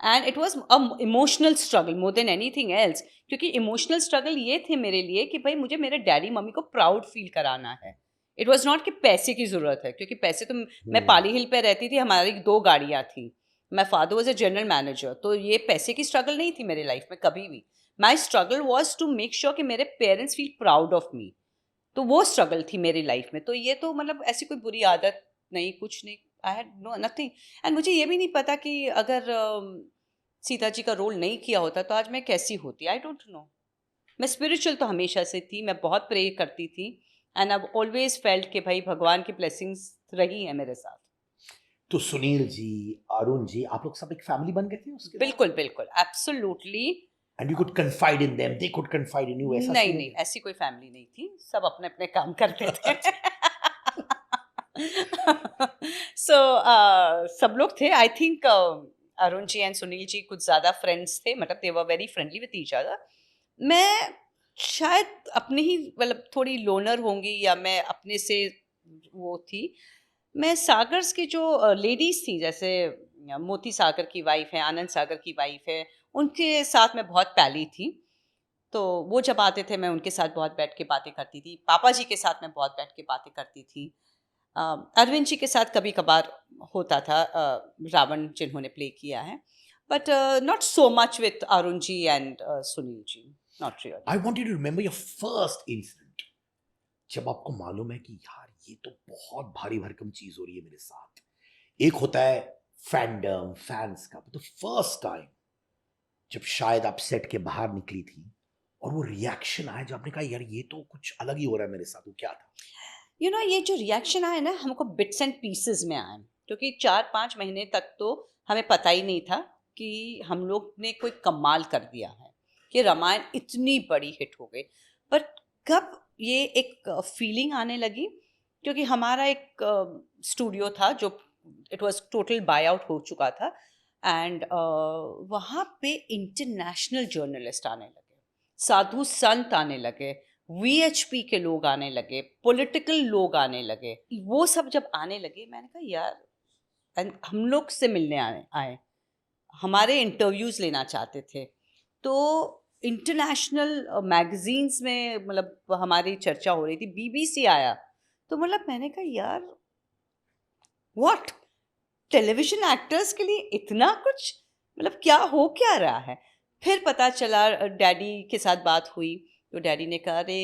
And it was a emotional struggle more than anything else. क्योंकि इमोशनल स्ट्रगल ये थे मेरे लिए कि भाई मुझे मेरे डैडी मम्मी को प्राउड फील कराना है. इट वॉज नॉट कि पैसे की ज़रूरत है, क्योंकि पैसे तो मैं पाली हिल पे रहती थी, हमारी 2 गाड़ियाँ थी. My father was a general manager, तो ये पैसे की स्ट्रगल नहीं थी मेरे लाइफ में कभी भी. My struggle was to make sure कि मेरे parents feel proud of me. तो वो स्ट्रगल थी मेरी लाइफ में. तो ये तो मतलब ऐसी कोई बुरी आदत नहीं, कुछ नहीं. I had no nothing. And मुझे ये भी नहीं पता कि अगर सीता जी का रोल नहीं किया होता तो आज मैं कैसी होती. I don't know. मैं स्पिरिचुअल तो हमेशा से थी, मैं बहुत प्रे करती थी. एंड आई ऑलवेज फेल्ट कि भाई भगवान की ब्लेसिंग्स रही है मेरे साथ. तो सुनील जी, अरुण जी, आप लोग सब एक फैमिली बन गए थे उसके बाद? बिल्कुल बिल्कुल, absolutely. And you could confide in them, they could confide in you, ऐसा नहीं सीन नहीं, है? ऐसी कोई फैमिली नहीं थी, सब अपने अपने काम करते थे. सो सब लोग थे. I think Arun ji and Sunil ji कुछ ज्यादा फ्रेंड्स थे, मतलब they were very friendly with each other. मैं शायद अपने ही मतलब थोड़ी लोनर होंगी, या मैं अपने से वो थी. मैं सागर्स की जो लेडीज थी, जैसे मोती सागर की वाइफ है, आनंद सागर की वाइफ है, उनके साथ मैं बहुत पैली थी. तो वो जब आते थे मैं उनके साथ बहुत बैठ के बातें करती थी. पापा जी के साथ मैं बहुत बैठ के बातें करती थी. अरविंद जी के साथ कभी कभार होता था, रावण जिन्होंने प्ले किया है. But not so much with Arun ji and Sunil ji, not really. I want you to remember your first incident, जब आपको मालूम है कि यार ये तो बहुत भारी भरकम चीज हो रही है मेरे साथ. एक होता है फैंडम, फैंस का, तो फर्स्ट टाइम जब शायद आप सेट के बाहर निकली थी और वो रिएक्शन आया, जब आपने कहा यार ये तो कुछ अलग ही हो रहा है मेरे साथ, वो क्या था? यू नो, ये जो रिएक्शन आया ना, हमको बिट्स एंड पीसेस में आए, क्योंकि 4-5 महीने तक तो हमें पता ही नहीं था कि हम लोग ने कोई कमाल कर दिया है, कि रामायण इतनी बड़ी हिट हो गई. बट कब ये एक फीलिंग आने लगी, क्योंकि हमारा एक स्टूडियो था जो it was total bye out हो चुका था. एंड वहाँ पे इंटरनेशनल जर्नलिस्ट आने लगे, साधु संत आने लगे, वीएचपी के लोग आने लगे, पॉलिटिकल लोग आने लगे. वो सब जब आने लगे, मैंने कहा यार, and हम लोग से मिलने आए, हमारे इंटरव्यूज लेना चाहते थे. तो इंटरनेशनल मैगजीन्स में मतलब हमारी चर्चा हो रही थी, बीबीसी आया. तो मतलब मैंने कहा यार, व्हाट, टेलीविजन एक्टर्स के लिए इतना कुछ, मतलब क्या रहा है. फिर पता चला, डैडी के साथ बात हुई, तो डैडी ने कहा अरे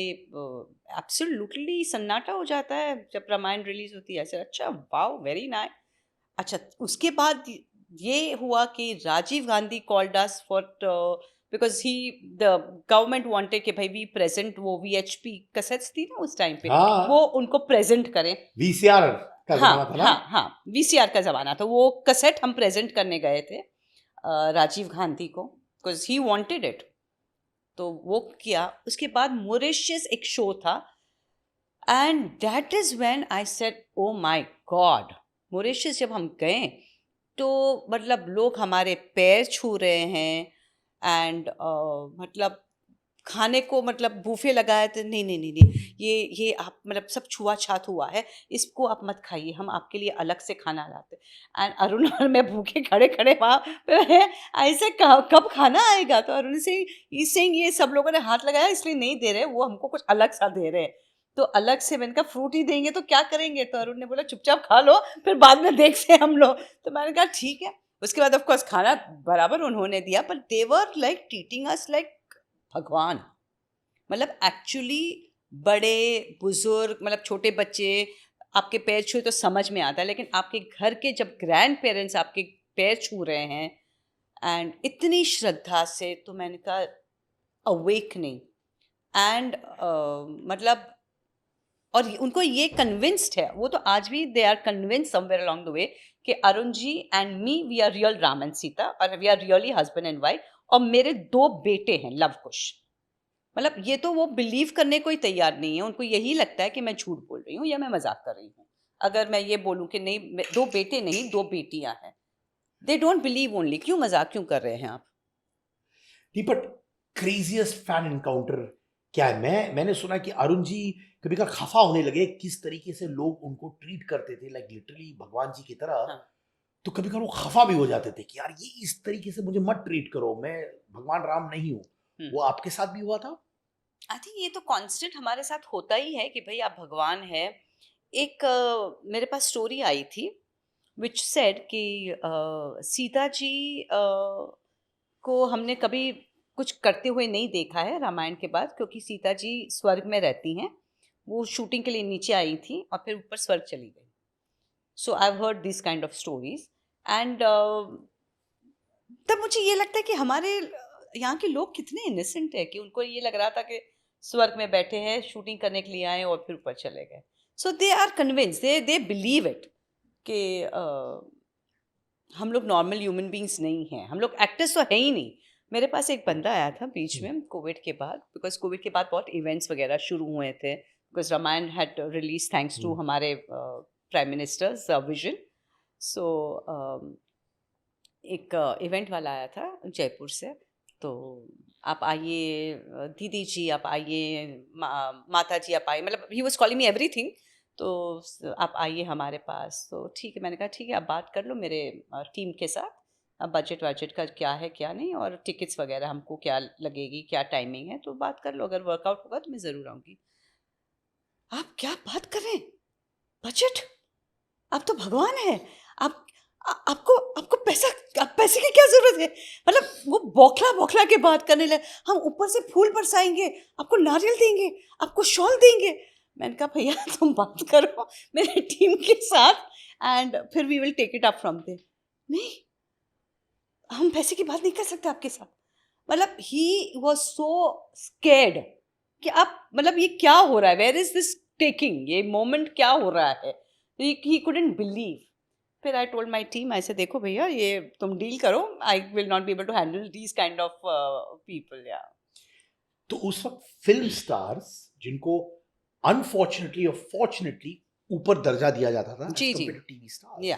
एब्सोल्युटली सन्नाटा हो जाता है जब रामायण रिलीज होती है. ऐसे अच्छा, वाओ, वेरी नाइस. अच्छा, उसके बाद ये हुआ कि Rajiv Gandhi called us for, because he the government wanted कि भाई वी प्रेजेंट वो वीएचपी कैसेट्स थी ना उस टाइम पे, हाँ, वो उनको प्रेजेंट करें. वीसीआर का हाँ जमाना था ना? हाँ, वीसीआर का ज़माना था. वो कैसेट हम प्रेजेंट करने गए थे राजीव गांधी को, बिकॉज ही वांटेड इट. तो वो किया. उसके बाद मॉरिशस एक शो था, and that is when I said oh my God. Mauritius जब हम गए तो मतलब लोग हमारे पैर छू रहे हैं. एंड मतलब खाने को मतलब बूफे लगाए थे. नहीं नहीं नहीं नहीं, ये आप मतलब सब छुआछात हुआ है, इसको आप मत खाइए, हम आपके लिए अलग से खाना लाते. एंड अरुण और मैं भूखे खड़े खड़े वहाँ पे हैं, ऐसे कब खाना आएगा. तो अरुण से ई सेइंग ये सब लोगों ने हाथ लगाया इसलिए नहीं दे रहे, वो हमको कुछ अलग सा दे रहे हैं. तो अलग से मैंने कहा फ्रूट ही देंगे तो क्या करेंगे. तो अरुण ने बोला चुपचाप खा लो, फिर बाद में देखते हम लोग. तो मैंने कहा ठीक है. उसके बाद ऑफ कोर्स खाना बराबर उन्होंने दिया, but they were like treating us like भगवान. मतलब एक्चुअली बड़े बुजुर्ग, मतलब छोटे बच्चे आपके पैर छुए तो समझ में आता है, लेकिन आपके घर के जब ग्रैंड पेरेंट्स आपके पैर छू रहे हैं एंड इतनी श्रद्धा से, तो मैंने कहा अवेकनिंग. एंड मतलब और उनको ये कन्विंस्ड है, वो तो आज भी they are convinced somewhere along the way कि Arun ji and me, we are real Ram and Sita, और we are really husband and wife. और मेरे 2 बेटे हैं लव कुश. मतलब ये तो वो बिलीव करने को ही तैयार नहीं है. उनको यही लगता है कि मैं झूठ बोल रही हूँ या मैं मजाक कर रही हूँ. अगर मैं ये बोलूँ कि नहीं 2 बेटे नहीं 2 बेटियां हैं, दे डोंट बिलीव. ओनली क्यों मजाक क्यों कर रहे हैं आप. बट क्रेजिएस्ट फैन एनकाउंटर क्या है? मैंने सुना कि अरुण जी कभी कभार खफा होने लगे किस तरीके से लोग उनको ट्रीट करते थे, लाइक लिटरली भगवान जी की तरह. हाँ. तो कभी कभार वो खफा भी हो जाते थे कि यार ये इस तरीके से मुझे मत ट्रीट करो, मैं भगवान राम नहीं हूँ. वो आपके साथ भी हुआ था? आई थिंक ये तो कांस्टेंट हमारे साथ होता ही है कि भाई आप भगवान है. एक मेरे पास स्टोरी आई थी. which said कि सीता जी को हमने कभी कुछ करते हुए नहीं देखा है रामायण के बाद, क्योंकि सीता जी स्वर्ग में रहती हैं। वो शूटिंग के लिए नीचे आई थी और फिर ऊपर स्वर्ग चली गई। So I have heard this kind of stories and तब मुझे ये लगता है कि हमारे यहाँ के लोग कितने इनोसेंट है कि उनको ये लग रहा था कि स्वर्ग में बैठे हैं, शूटिंग करने के लिए आए और फिर ऊपर चले गए। So they are convince, they believe it कि हम लोग नॉर्मल ह्यूमन बींग्स नहीं हैं, हम लोग एक्टर्स तो है ही नहीं। मेरे पास एक बंदा आया था बीच में कोविड के बाद, बिकॉज कोविड के बाद बहुत इवेंट्स वगैरह शुरू हुए थे, because Ramayan had release thanks to हमारे प्राइम मिनिस्टर्स विजन। सो एक इवेंट वाला आया था जयपुर से, तो आप आइए दीदी जी, आप आइए माता जी, आप आइए, मतलब he was calling me everything. तो आप आइए हमारे पास। तो ठीक है, मैंने कहा ठीक है, आप बात कर लो मेरे टीम के साथ, अब बजट का क्या है क्या नहीं, और टिकट्स वगैरह हमको क्या लगेगी, क्या टाइमिंग है, तो बात कर लो, अगर वर्कआउट होगा तो मैं ज़रूर आऊँगी। आप क्या बात कर रहे हैं, बजट? आप तो भगवान है, आप आपको आपको पैसे की क्या जरूरत है? मतलब वो बौखला बौखला के बात करने लगे, हम ऊपर से फूल बरसाएंगे, आपको नारियल देंगे, आपको शॉल देंगे। मैंने कहा भैया तुम बात करो मेरे टीम के साथ एंड फिर we will take it up from there. नहीं, हम पैसे की बात नहीं कर सकते आपके साथ। मतलब ही वॉज सो स्केर्ड कि आप, मतलब ये क्या हो रहा है, वेयर इज दिस टेकिंग, ये मोमेंट क्या हो रहा है। He couldn't believe. फिर आई टोल्ड माई टीम, ऐसे देखो भैया ये तुम डील करो, I will not be able to handle these kind of people. या तो उस वक्त फिल्म स्टार्स जिनको अनफॉर्चुनेटली और फॉर्चुनेटली ऊपर दर्जा दिया जाता था जी जी, टीवी स्टार्स, या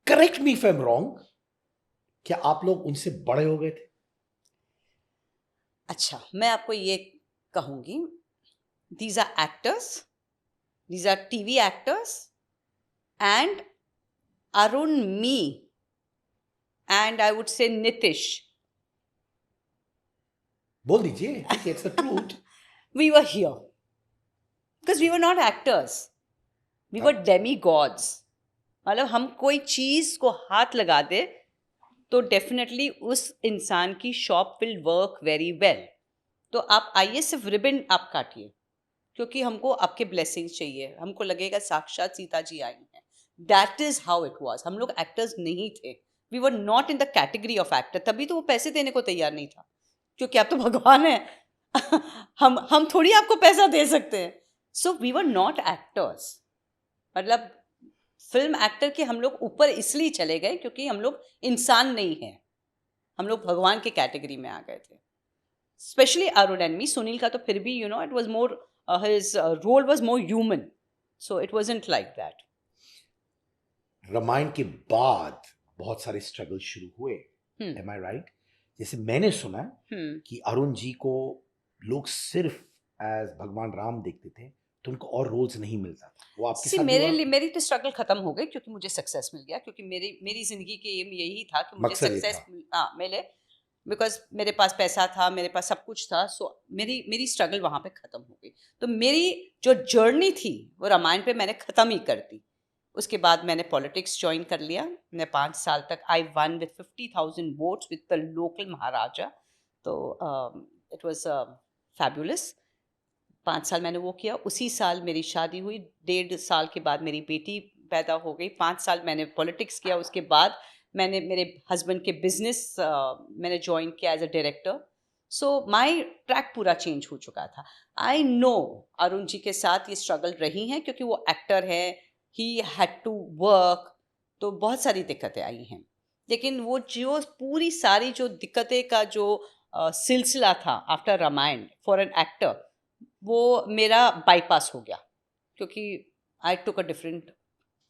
correct me if I am wrong, क्या आप लोग उनसे बड़े हो गए थे? अच्छा, मैं आपको ये कहूँगी, these are actors, these are TV actors and Arun, me, and I would say Nitish. बोल दीजिए, it's the truth. We were here because we were not actors. We were demigods. मतलब हम कोई चीज को हाथ लगा दे तो डेफिनेटली उस इंसान की shop will work very well. तो आप आइए, सिर्फ रिबन आप काटिए, क्योंकि हमको आपके ब्लेसिंग्स चाहिए, हमको लगेगा साक्षात सीता जी आई हैं। That is how it was. हम लोग एक्टर्स नहीं थे, we were not in the category of actor. तभी तो वो पैसे देने को तैयार नहीं था, क्योंकि आप तो भगवान हैं। हम थोड़ी आपको पैसा दे सकते हैं। So we were not actors. मतलब फिल्म एक्टर के हम लोग ऊपर इसलिए चले गए क्योंकि हम लोग इंसान नहीं हैं, हम लोग भगवान के कैटेगरी में आ गए थे। Specially Arun and me. Sunil का तो फिर भी you know it was more, his role was more human, so it wasn't like that. Ramayan के बाद बहुत सारे स्ट्रगल शुरू हुए, एम आई राइट? जैसे मैंने सुना कि अरुण जी को लोग सिर्फ एज भगवान राम देखते थे, तो उनको और रोल्स नहीं मिलता था। वो आपके साथ मेरे लिए मेरी तो स्ट्रगल खत्म हो गई, क्योंकि मुझे सक्सेस मिल गया, क्योंकि मेरी जिंदगी के एम यही था कि मुझे सक्सेस मिले, बिकॉज मेरे पास पैसा था, मेरे पास सब कुछ था। सो मेरी स्ट्रगल वहाँ पे ख़त्म हो गई। तो मेरी जो जर्नी थी वो रामायण पे मैंने ख़त्म ही कर दी। उसके बाद मैंने पॉलिटिक्स ज्वाइन कर लिया। मैं 5 साल तक I won with 50,000 votes with the local maharaja. तो इट वाज फैबुलस। 5 साल मैंने वो किया। उसी साल मेरी शादी हुई। 1.5 साल के बाद मेरी बेटी पैदा हो गई। 5 साल मैंने पॉलिटिक्स किया। उसके बाद मैंने मेरे हस्बैंड के बिजनेस मैंने ज्वाइन किया as a director. So my track पूरा चेंज हो चुका था। आई नो अरुण जी के साथ ये स्ट्रगल रही हैं, क्योंकि वो एक्टर है, ही हैड टू वर्क, तो बहुत सारी दिक्कतें आई हैं। लेकिन वो जो पूरी सारी जो दिक्कतें का जो सिलसिला था after Ramayan for an actor, वो मेरा बाईपास हो गया, क्योंकि I took a different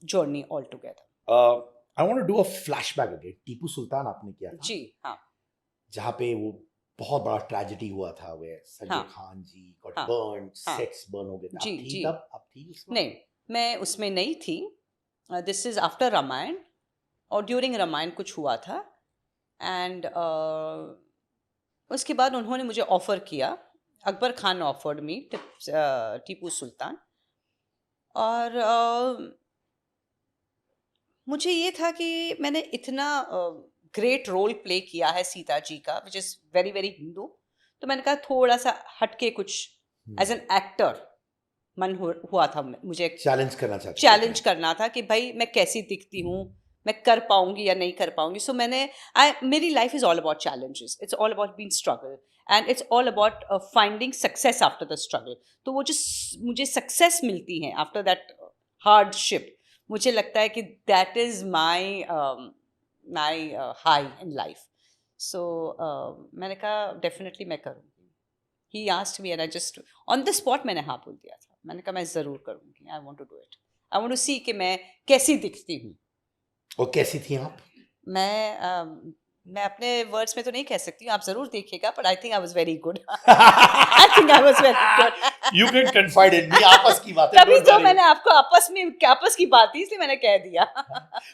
journey all together. I want to do a flashback again. Tipu Sultan आपने किया था, जी हाँ, जहाँ पे वो बहुत बड़ा ट्रेजेडी हुआ था, वे संजय हाँ, खान जी गॉट हाँ, बर्न, हाँ, सेट्स बर्न हो गए थे। जी आप थी जी। तब? आप थी उसमें? नहीं, मैं उसमें नहीं थी। दिस इज आफ्टर रामायण, और ड्यूरिंग रामायण कुछ हुआ था। एंड उसके बाद उन्होंने मुझे ऑफ़र किया, अकबर खान ऑफर्ड मी टीपू सुल्तान। और मुझे ये था कि मैंने इतना ग्रेट रोल प्ले किया है सीता जी का, which is very very Hindu, तो मैंने कहा थोड़ा सा हटके कुछ एज एन एक्टर हुआ था मुझे चैलेंज करना चाहते थे चैलेंज करना था कि भाई मैं कैसी दिखती हूँ, मैं कर पाऊंगी या नहीं कर पाऊंगी. सो मैंने मेरी life is all about challenges, it's all about being struggle and it's all about finding success after the struggle. तो वो जो मुझे सक्सेस मिलती है आफ्टर दैट हार्डशिप, मुझे लगता है कि that is my high in life. So मैंने कहा डेफिनेटली मैं करूँगी. He asked me and I just on the spot मैंने हाँ बोल दिया था. मैंने कहा मैं ज़रूर करूँगी. I want to do it. I want to see कि मैं कैसी दिखती हूँ. और कैसी थी आप? मैं अपने वर्ड्स में तो नहीं कह सकती हूँ, आप ज़रूर देखिएगा, but I think I was very good. I think I was very good. You can confide in me. आपस की बातें. तभी don't तो worry. मैंने आपको आपस की बात थी इसलिए मैंने कह दिया.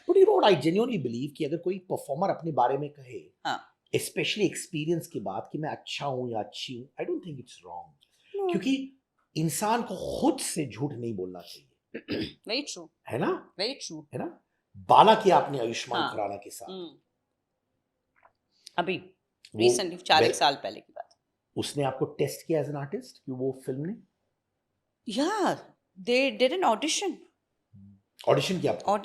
But you know what, I genuinely believe कि अगर कोई परफॉर्मर अपने बारे में कहे, हाँ. स्पेशली एक्सपीरियंस के बाद कि मैं अच्छा हूं या अच्छी हूं, आई don't think it's wrong. No. क्योंकि इंसान को खुद से झूठ नहीं बोलना चाहिए. वेरी ट्रू, है ना? Very true. है ना? बाला किया आपने आयुष्मान हाँ. खुराना के साथ. अभी वो रिसेंटली 4 वे- साल पहले की बात. उसने आपको टेस्ट किया एज एन आर्टिस्ट कि वो फिल्म ने या they did an audition audition किया आपको?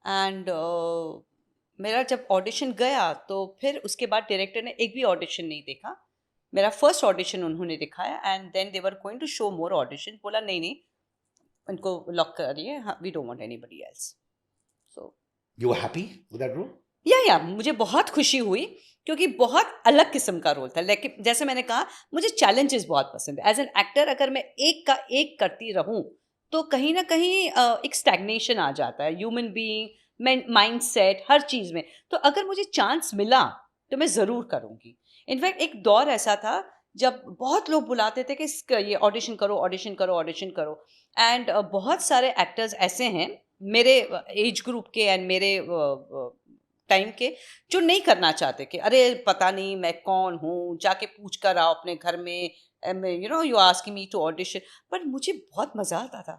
एंड मेरा जब ऑडिशन गया तो फिर उसके बाद डायरेक्टर ने एक भी ऑडिशन नहीं देखा. मेरा फर्स्ट ऑडिशन उन्होंने दिखाया and then they were going to show more audition. बोला नहीं नहीं इनको लॉक करिए, we don't want anybody else. So you were happy with that role? या मुझे बहुत खुशी हुई क्योंकि बहुत अलग किस्म का रोल था. लेकिन जैसे मैंने कहा मुझे चैलेंजेस बहुत पसंद है. एज एन एक्टर अगर मैं एक का एक करती रहूं तो कहीं ना कहीं एक स्टैग्नेशन आ जाता है. ह्यूमन बीइंग, माइंड सेट, हर चीज़ में. तो अगर मुझे चांस मिला तो मैं ज़रूर करूँगी. इनफैक्ट एक दौर ऐसा था जब बहुत लोग बुलाते थे कि ये ऑडिशन करो ऑडिशन करो ऑडिशन करो. एंड बहुत सारे एक्टर्स ऐसे हैं मेरे एज ग्रुप के एंड मेरे टाइम के जो नहीं करना चाहते कि अरे पता नहीं मैं कौन हूँ, जाके पूछ कर आओ अपने घर में, you asking me to audition. But मुझे बहुत मजा आता था.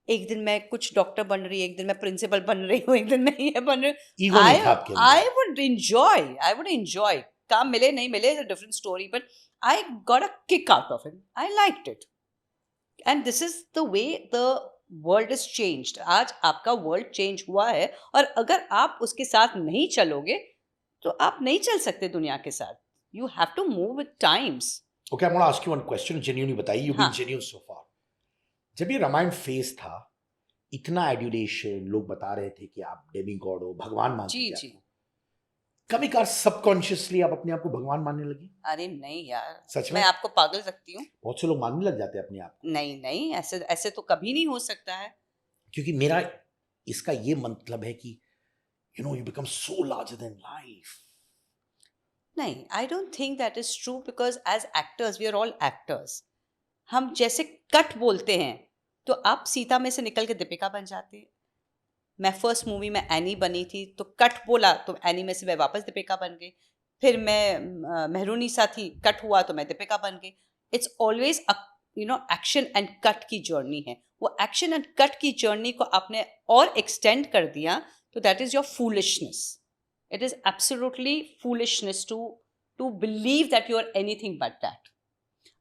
एक दिन मैं कुछ डॉक्टर बन रही, एक दिन मैं प्रिंसिपल बन रही हूँ, एक दिन मैं ये बन रही ईगो हूँ. नहीं था आपके अंदर? I would enjoy. काम मिले नहीं मिले is a different story, but I got a kick out of it. I liked it. And this is the way the world is changed. आज आपका वर्ल्ड चेंज हुआ है और अगर आप उसके साथ नहीं चलोगे तो आप नहीं चल सकते दुनिया के साथ. You have to move with times. Okay, I want to ask you one question. Genuinely बताइए, यू बीन हाँ. Genuine so far. जब ये रामायण फेज था, इतना एड्यूलेशन, लोग बता रहे थे कि आप डेमी गॉड हो, भगवान मानते जी थे जी. आपको. कभी कभार सबकॉन्शियसली आप अपने आप को भगवान मानने लगी? अरे नहीं यार, सच में? मैं आपको पागल लगती हूँ? बहुत से लोग मानने लग जाते हैं अपने आप को. नहीं नहीं, ऐसे ऐसे तो कभी नहीं हो सकता है. क्योंकि मेरा इसका ये मतलब है कि you become so larger than life. नहीं, I don't think that is true because as actors we are all actors. हम जैसे कट बोलते हैं तो आप सीता में से निकल के दीपिका बन जाते हैं. मैं फर्स्ट मूवी में एनी बनी थी तो कट बोला तो एनी में से मैं वापस दीपिका बन गई. फिर मैं मेहरूनी सा थी, कट हुआ तो मैं दीपिका बन गई. It's always action and cut की जर्नी है. वो एक्शन एंड कट की जर्नी को आपने और एक्सटेंड कर दिया तो that is your foolishness. It is absolutely foolishness to believe that you are anything but that.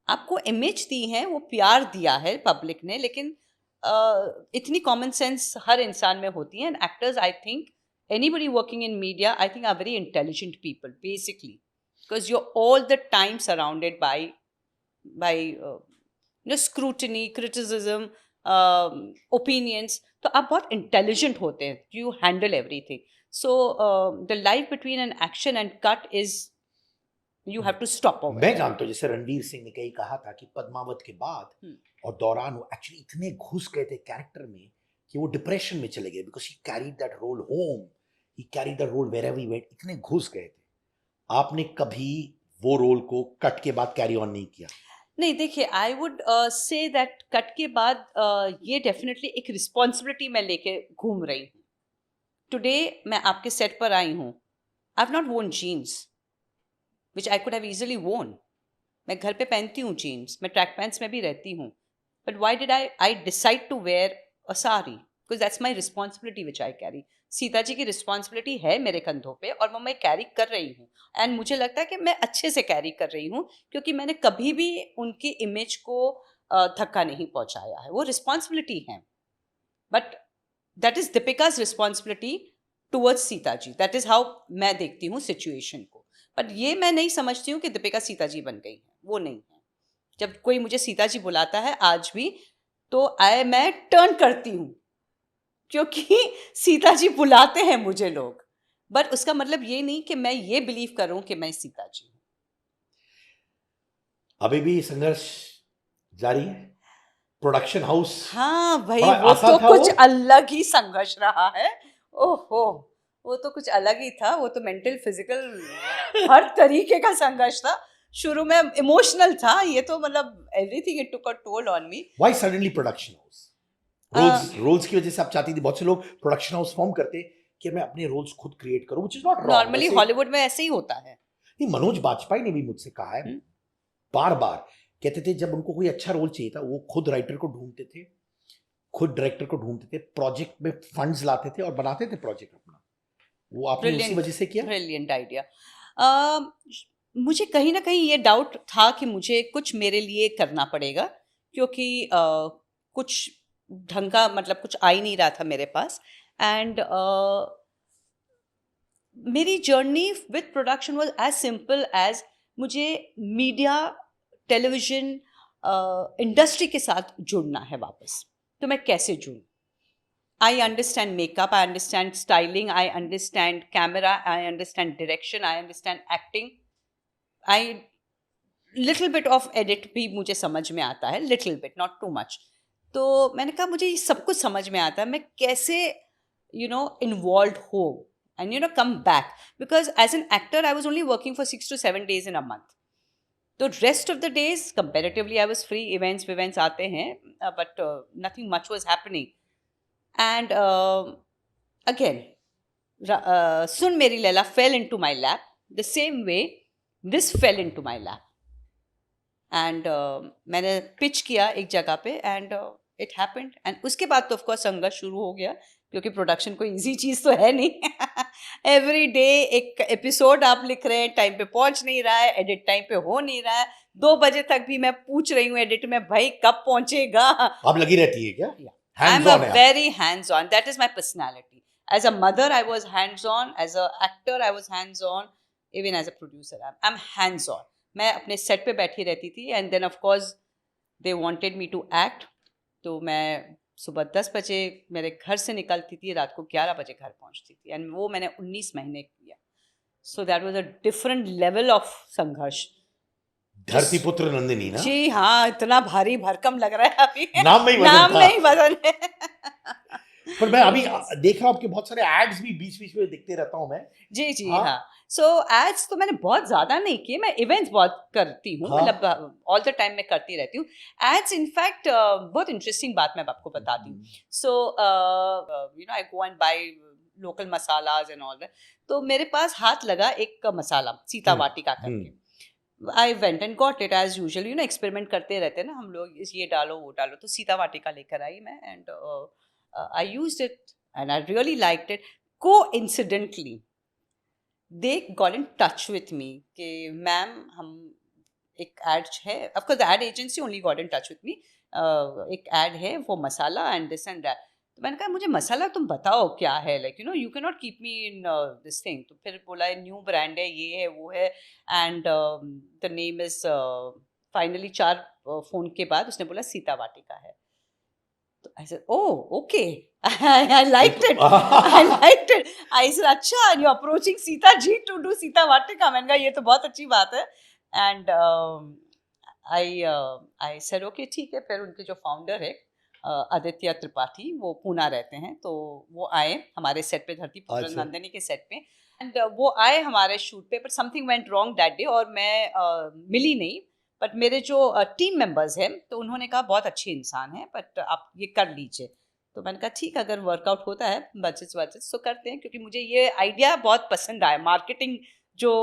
आपको इमेज दी है, वो प्यार दिया है पब्लिक ने, लेकिन इतनी कॉमन सेंस हर इंसान में होती है. And actors, I think anybody working in media, I think are very intelligent people basically, because you're all the time surrounded by scrutiny, criticism, opinions. तो आप बहुत intelligent होते हैं. You handle everything. So the life between an action and cut is you have to stop over. मैं जानता हूँ, जैसे रणवीर सिंह ने कहीं कहा था कि पद्मावत के बाद और दौरान वो एक्चुअली इतने घुस गए थे कैरेक्टर में कि वो डिप्रेशन में चले गए, because he carried that role home, he carried that role wherever he went. इतने घुस गए थे. आपने कभी वो रोल को कट के बाद कैरी ऑन नहीं किया? नहीं, देखिए, I would say that cut के बाद ये डेफिनेटली एक रिस्पॉन्सिबिलिटी मैं लेके घूम रही हूँ. टुडे मैं आपके सेट पर आई हूँ. आई हैव नॉट वोन jeans which I could have easily वोन. मैं घर पे पहनती हूँ जीन्स, मैं ट्रैक पैंट्स में भी रहती हूँ. But why did I decide to wear a sari? Because that's my responsibility which I carry. Sita ji की रिस्पॉन्सिबिलिटी है मेरे कंधों पे और वो मैं कैरी कर रही हूँ. एंड मुझे लगता है कि मैं अच्छे से कैरी कर रही हूँ, क्योंकि मैंने कभी भी उनकी इमेज को धक्का नहीं पहुंचाया है. वो रिस्पॉन्सिबिलिटी है, but that is Deepika's responsibility towards Sita ji. That is how मैं देखती हूँ सिचुएशन को. बट ये मैं नहीं समझती हूँ कि दीपिका सीता जी बन गई है. वो नहीं है. जब कोई मुझे सीता जी बुलाता है आज भी, तो मैं टर्न करती हूँ, क्योंकि सीता जी बुलाते हैं मुझे लोग. बट उसका मतलब ये नहीं कि मैं ये बिलीव करूं कि मैं सीता जी हूँ. अभी भी संघर्ष जारी है. प्रोडक्शन हाउस हाँ भाई, बड़ा वो आसान तो था कुछ वो? अलग ही संघर्ष रहा है. ओहो, वो तो कुछ अलग ही था. वो तो मेंटल, फिजिकल, हर तरीके का संघर्ष था. शुरू में इमोशनल था. ये तो मतलब everything it took a toll on me. Why suddenly production house? Roles की वजह से आप चाहती थी. बहुत से लोग प्रोडक्शन हाउस फॉर्म करते कि मैं अपने रोल्स खुद क्रिएट करूं, which is not wrong. Normally Hollywood में ऐसे ही होता है. नहीं, मनोज बाजपेयी ने भी मुझसे कहा है बार बार. कहते थे जब उनको कोई अच्छा रोल चाहिए था, वो खुद राइटर को ढूंढते थे, खुद डायरेक्टर को ढूंढते थे, प्रोजेक्ट में फंड्स लाते थे और बनाते थे प्रोजेक्ट अपना. वो आपने उसी वजह से किया? Brilliant idea. मुझे कहीं ना कहीं ये डाउट था कि मुझे कुछ मेरे लिए करना पड़ेगा, क्योंकि कुछ ढंग का मतलब कुछ आ ही नहीं रहा था मेरे पास. एंड मेरी journey with production was as simple as मुझे मीडिया, टेलीविजन इंडस्ट्री के साथ जुड़ना है वापस. तो मैं कैसे जुड़ूं? I understand makeup, I understand styling, I understand camera, I understand direction, I understand acting. I little bit of edit भी मुझे समझ में आता है, little bit, not too much. तो मैंने कहा मुझे ये सब कुछ समझ में आता है, मैं कैसे involved हो and come back, because as an actor I was only working for 6 to 7 days in a month. तो rest of the days comparatively I was free. events आते हैं, but nothing much was happening. And again, Sun Meri Laila fell into my lap the same way this fell into my lap. And मैंने pitch किया एक जगह पे and it happened. And उसके बाद तो of course संघर्ष शुरू हो गया, क्योंकि प्रोडक्शन कोई इजी चीज़ तो है नहीं. एवरी डे एक एपिसोड आप लिख रहे हैं, टाइम पे पहुंच नहीं रहा है, एडिट टाइम पे हो नहीं रहा है. 2 बजे तक भी मैं पूछ रही हूँ एडिट में, भाई कब पहुंचेगा. आप लगी रहती है क्या? I'm a very hands-on. That is my personality. As a mother, I was hands-on. As an actor, I was hands-on. Even as a producer, I'm hands-on. मैं अपने सेट पे बैठी रहती थी. And then of course, they wanted me to act. तो मैं सुबह 10 बजे मेरे घर से निकलती थी, रात को 11 बजे घर पहुंचती थी. And वो मैंने 19 महीने किया. So that was a different level of संघर्ष. धरती पुत्र नंदिनी ना? जी हाँ, इतना भारी भरकम लग रहा है अभी. नाम में ही वजन नाम था. में ही वजन है. पर मैं अभी देख रहा हूँ आपके बहुत सारे एड्स भी बीच-बीच में दिखते रहता हूँ मैं. जी हाँ. सो एड्स तो मैंने बहुत ज्यादा नहीं किए. मैं इवेंट्स बहुत करती हूँ, मतलब ऑल द टाइम मैं करती रहती हूँ एड्स. इनफैक्ट बहुत इंटरेस्टिंग बात मैं आपको बताती हूँ. So I go and buy local masalas and all that. तो मेरे पास हाथ लगा एक मसाला सीता वाटिका करके. I went and got it as usual. Experiment करते रहते हैं ना हम लोग, ये डालो वो डालो. तो सीता वाटिका लेकर आई मैं and I used it and I really liked it. Coincidentally, they got in touch with me कि मैम हम एक एड है. Of course, the ad agency only got in touch with me. एक एड है वो मसाला and this and that. तो मैंने कहा मुझे मसाला तुम बताओ क्या है, like you can not keep me in this thing. तो फिर बोला न्यू ब्रांड है, ये है वो है and the name is finally 4 phone के बाद उसने बोला सीता वाटिका है. तो I said oh okay, I liked it, I liked it. I said अच्छा, you approaching Sita ji to do Sita Vatika. मैंने कहा ये तो बहुत अच्छी बात है. एंड आई सेड ओके ठीक है. फिर उनके जो फाउंडर है आदित्य त्रिपाठी, वो पूना रहते हैं, तो वो आए हमारे सेट पे, धरती पुत्र नंदिनी के सेट पे. एंड वो आए हमारे शूट पे, but something went wrong that day और मैं मिली नहीं. बट मेरे जो टीम मेंबर्स हैं तो उन्होंने कहा बहुत अच्छे इंसान हैं, बट आप ये कर लीजिए. तो मैंने कहा ठीक, अगर वर्कआउट होता है बजट तो करते हैं, क्योंकि मुझे ये आइडिया बहुत पसंद आया. मार्केटिंग जो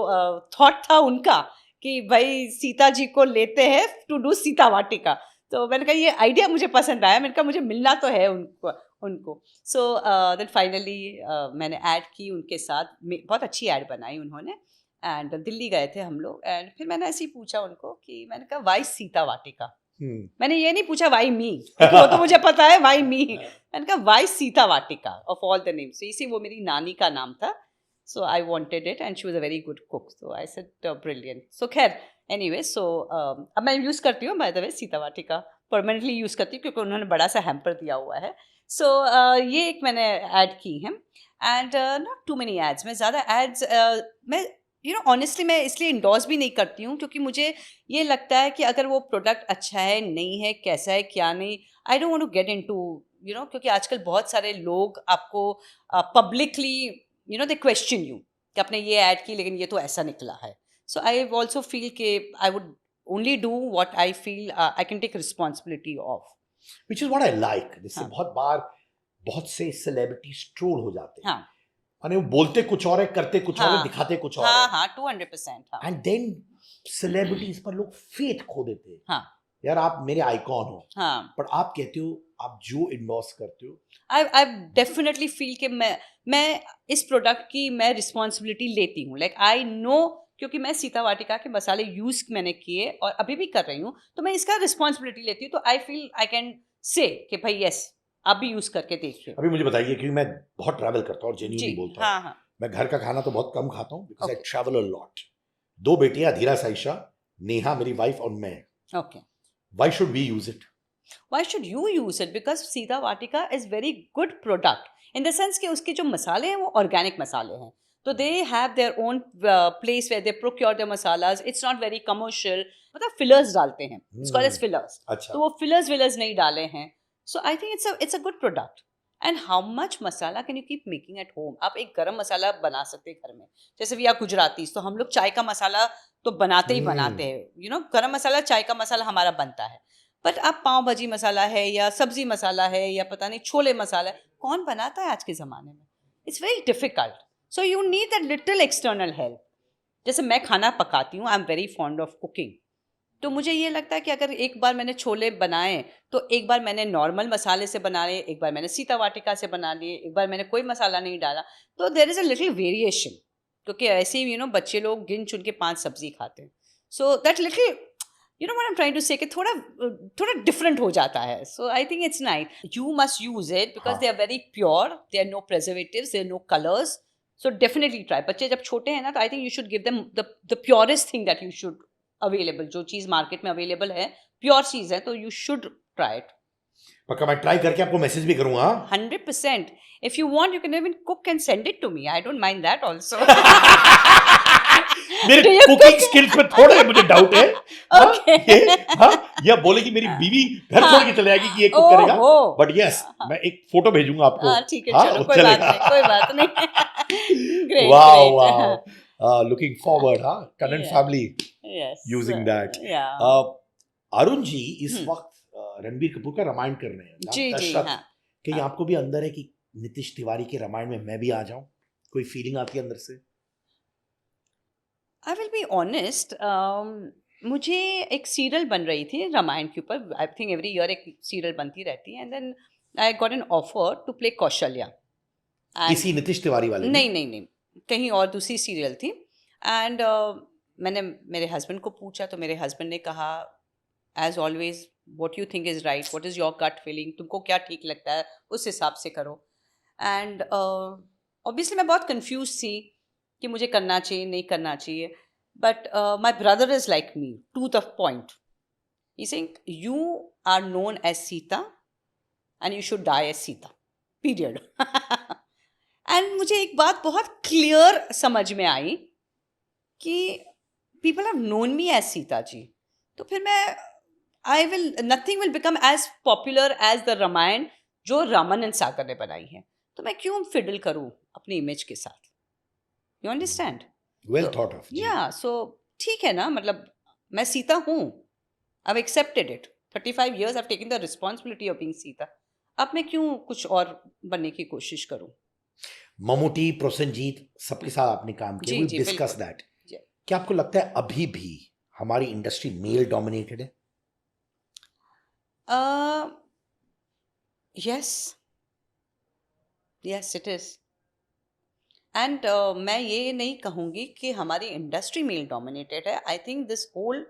थॉट था उनका कि भाई सीता जी को लेते हैं टू डू सीता वाटिका. तो मैंने कहा ये आइडिया मुझे पसंद आया. मैंने कहा मुझे मिलना तो है उनको। सो देन फाइनली मैंने ऐड की उनके साथ, बहुत अच्छी ऐड बनाई उन्होंने, एंड दिल्ली गए थे हम लोग, एंड फिर मैंने ऐसे ही पूछा उनको कि मैंने कहा वाई सीता वाटिका। मैंने ये नहीं पूछा वाई मी, वो तो मुझे पता है वाई मी। मैंने कहा why Sita Vatika of all the names, इसी वो मेरी नानी का नाम था, so I wanted it and she was a very good cook, so I said brilliant. So खैर एनीवे, सो अब मैं यूज़ करती हूँ by the way Sita Vatika, permanently use करती हूँ क्योंकि उन्होंने बड़ा सा हैम्पर दिया हुआ है। सो ये एक मैंने ऐड की है, and not too many ads, मैं ज़्यादा एड्स मैं ऑनेस्टली मैं इसलिए इंडोर्स भी नहीं करती हूँ क्योंकि मुझे ये लगता है कि अगर वो प्रोडक्ट अच्छा है नहीं है, कैसा है क्या नहीं, I don't want to get into क्योंकि आजकल बहुत सारे लोग आपको पब्लिकली दे क्वेश्चन यू कि आपने ये ऐड की लेकिन ये तो ऐसा निकला है। सो आई ऑल्सो फील कि I would only do what I feel I can take responsibility of, which is what I like. जैसे हाँ। बहुत बार बहुत से सेलिब्रिटीज ट्रोल हो जाते हैं, हाँ माने वो बोलते कुछ और है, करते कुछ और है, हाँ दिखाते कुछ और हाँ है, हाँ 200%, हाँ एंड देन सेलिब्रिटीज पर लोग फेथ खो देते हैं। हाँ यार आप मेरे आइकॉन हो, हाँ। पर आप कहते हो आप जो इंडोर्स करते हो, आई डेफिनेटली फील कि मैं इस प्रोडक्ट की मैं रिस्पॉन्सिबिलिटी लेती हूँ, लाइक आई नो, क्योंकि मैं सीता वाटिका के मसाले यूज़ मैंने किए और अभी भी कर रही हूँ, तो मैं इसका रिस्पॉन्सिबिलिटी लेती हूँ, तो आई फील आई कैन से कि भाई यस आप भी यूज़ करके देखिए। अभी मुझे बताइए, क्योंकि मैं बहुत ट्रैवल करता हूँ और जी जेन्युइनली बोलता हूँ, हाँ हाँ मैं घर का खाना तो बहुत कम खाता हूँ because I Okay. Travel a lot. 2 बेटियां, धीरा साइशा, नेहा मेरी वाइफ और मैं, okay. Why should we use it? Why should you use it? Because Sita Vatika is very good product in the sense कि उसके जो मसाले हैं वो ऑर्गेनिक मसाले हैं, तो they have their own place where they procure their masalas, it's not very commercial, मतलब fillers डालते हैं, it's called as fillers, अच्छा, तो वो fillers नहीं डाले हैं, so I think it's a good product. And how much masala can you keep making at home? आप एक गरम मसाला बना सकते हैं घर में, जैसे वी आर गुजरातीज, तो हम लोग चाय का मसाला तो बनाते ही बनाते हैं, गरम मसाला, चाय का मसाला हमारा बनता है, बट आप पाव भाजी मसाला है या सब्जी मसाला है या पता नहीं छोले मसाला है, कौन बनाता है आज के ज़माने में? It's very difficult, so you need that little external help. जैसे मैं खाना पकाती हूँ, आई am very fond of cooking, तो मुझे ये लगता है कि अगर एक बार मैंने छोले बनाए तो एक बार मैंने नॉर्मल मसाले से बना लिए, एक बार मैंने सीता वाटिका से बना लिए, एक बार मैंने कोई मसाला नहीं डाला, तो there is a little variation, क्योंकि ऐसे ही बच्चे लोग गिन चुन के 5 सब्जी खाते हैं, so that little what I am trying to say कि थोड़ा डिफरेंट हो जाता है, so I think it's nice, you must use it because they are very pure, they are no preservatives, they are no colours, so definitely try. बच्चे जब छोटे हैं ना, तो I think you should give them the purest thing that you should available, जो चीज़ market में available है प्योर चीज़ है, तो यू शुड ट्राई इट। पक्का मैं ट्राई करके आपको मैसेज भी करूंगा। 100%, if you want you can even cook and send it to me, I don't mind that also. मेरे Do you cooking cook? Skills पे थोड़ा मुझे डाउट है। Okay. या बोलेगी मेरी बीवी घर छोड़ के चले जाएगी कि ये कुक करेगा, ओहो। बट यस मैं एक फोटो भेजूंगा आपको। हाँ ठीक है, हाँ, चलो वो कोई बात चलेगा। नहीं, कोई बात नहीं। Great, wow great. Wow, looking forward, हाँ, टनन Yeah. Family Yes. Using that. Yeah. Arun ji इस हम्म। वक्त रणबीर कपूर का रामायण कर रहे हैं। जी जी दशरथ, हाँ। कहीं हाँ। आपको भी अंदर है कि नीतीश तिवारी के रामायण में मैं भी आ जाऊं? कोई फीलिंग आती है अंदर से? आई विल बी ऑनेस्ट, मुझे एक सीरियल बन रही थी रामायण के ऊपर, आई थिंक एवरी ईयर एक सीरियल बनती रहती है, and then I got an offer to play Kaushalya. किसी नीतीश तिवारी वाले ने? नहीं, कहीं और दूसरी सीरियल थी, एंड मैंने मेरे हस्बैंड को पूछा, तो मेरे हस्बैंड ने कहा as always what you think is right, what is your gut feeling, तुमको क्या ठीक लगता है उस हिसाब से करो। एंड ऑब्वियसली मैं बहुत कंफ्यूज थी कि मुझे करना चाहिए नहीं करना चाहिए, but my brother is like me to the point, he saying you are known as Sita and you should die as Sita, period. And मुझे एक बात बहुत क्लियर समझ में आई कि people have known me as Sita ji, तो फिर मैं nothing will become as popular as the Ramayan जो रामानंद सागर ने बनाई है, तो मैं क्यों फिडल करूं अपनी इमेज के साथ, you understand? Well thought of. या सो ठीक है ना, मतलब मैं सीता हूँ, I accepted it, 35 years I've taken the responsibility of being Sita, अब मैं क्यों कुछ और बनने की कोशिश करूं? ममूटी, प्रोसेनजीत, सबके साथ आपने काम किया, जी, वी जी, डिस्कस बिल्कुल। दैट। जी। क्या आपको लगता है अभी भी हमारी इंडस्ट्री मेल डोमिनेटेड है? Yes, yes it is. And मैं ये नहीं कहूँगी कि हमारी इंडस्ट्री मेल डोमिनेटेड है. I think this whole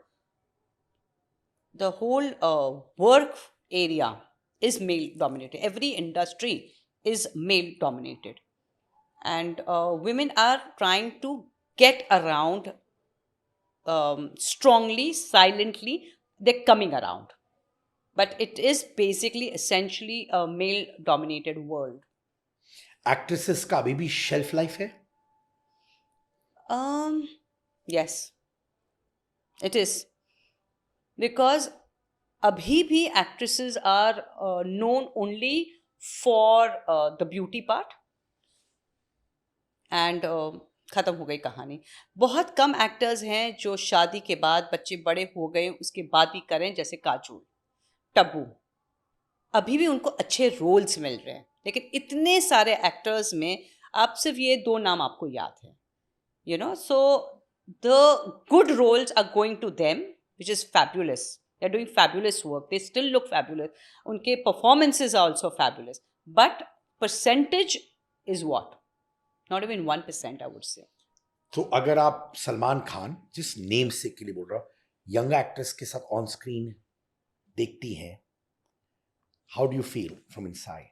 the whole work area is male dominated. Every industry is male dominated, and women are trying to get around strongly, silently. They're coming around, but it is basically essentially a male dominated world. Actresses का अभी भी shelf life है? Yes, it is. Because abhi bhi actresses are known only for the beauty part and खत्म हो गई कहानी. बहुत कम actors हैं जो शादी के बाद बच्चे बड़े हो गए उसके बाद भी करें, जैसे काजोल, टब्बू. अभी भी उनको अच्छे रोल्स मिल रहे हैं, लेकिन इतने सारे एक्टर्स में आप सिर्फ ये 2 नाम आपको याद है, you know. So the good roles are going to them, which is fabulous. They're doing fabulous work. They still look fabulous. Unke performances are also fabulous. But percentage is what? Not even 1%, I would say. तो अगर आप सलमान खान, जिस name से के लिए बोल रहा हूँ, यंग एक्ट्रेस के साथ ऑन स्क्रीन देखती हैं, how do you feel from inside?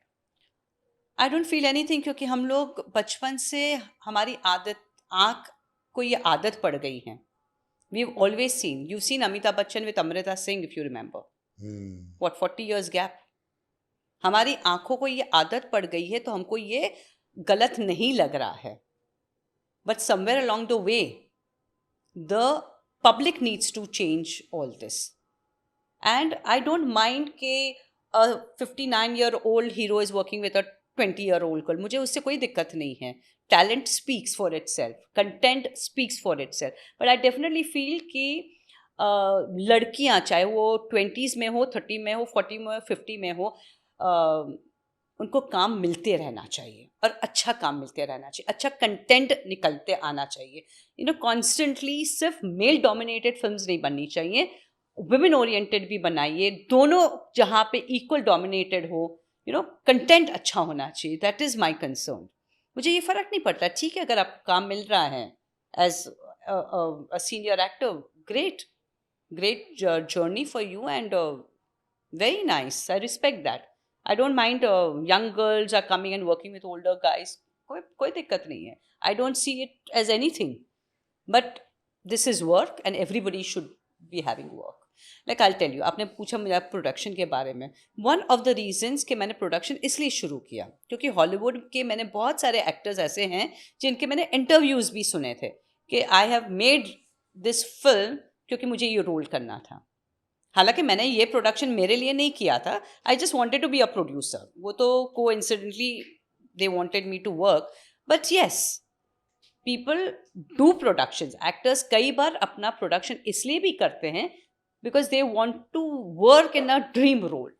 I don't feel anything क्योंकि हम लोग बचपन से हमारी आदत, आँख को ये आदत पड़ गई है. We've always seen. You've seen Amitabh Bachchan with Amrita Singh, if you remember. What, 40 years gap? हमारी आंखों को ये आदत पड़ गई है, तो हमको ये गलत नहीं लग रहा है. But somewhere along the way, the public needs to change all this. And I don't mind कि a 59-year-old hero is working with a 20-year-old girl. मुझे उससे कोई दिक्कत नहीं है. Talent speaks for itself. Content speaks for itself. But I definitely feel कि लड़कियाँ, चाहे वो 20s में हो, 30 में हो, 40 में हो, 50 में हो, उनको काम मिलते रहना चाहिए और अच्छा काम मिलते रहना चाहिए. अच्छा कंटेंट निकलते आना चाहिए. यू नो, कॉन्स्टेंटली सिर्फ मेल डोमिनेटेड फिल्म्स नहीं बननी चाहिए, वुमेन ओरिएंटेड भी बनाइए. दोनों जहाँ पे इक्वल डोमिनेटेड हो, यू नो, कंटेंट अच्छा होना चाहिए. That is my concern. मुझे ये फ़र्क नहीं पड़ता. ठीक है, अगर आपको काम मिल रहा है as a senior actor, great journey for you, and very nice. I respect that. I don't mind young girls are coming and working with older guys. कोई दिक्कत नहीं है. I don't see it as anything. But this is work and everybody should be having work. Like I'll tell you, आपने पूछा मेरा production के बारे में. One of the reasons कि मैंने प्रोडक्शन इसलिए शुरू किया क्योंकि हॉलीवुड के मैंने बहुत सारे एक्टर्स ऐसे हैं जिनके मैंने इंटरव्यूज़ भी सुने थे कि I have made this film क्योंकि मुझे ये रोल करना था. हालांकि मैंने ये प्रोडक्शन मेरे लिए नहीं किया था. I just wanted to be a producer. वो तो coincidentally they wanted me to work. But yes, people do productions. Actors कई बार अपना प्रोडक्शन इसलिए भी करते हैं because they want to work in a dream role.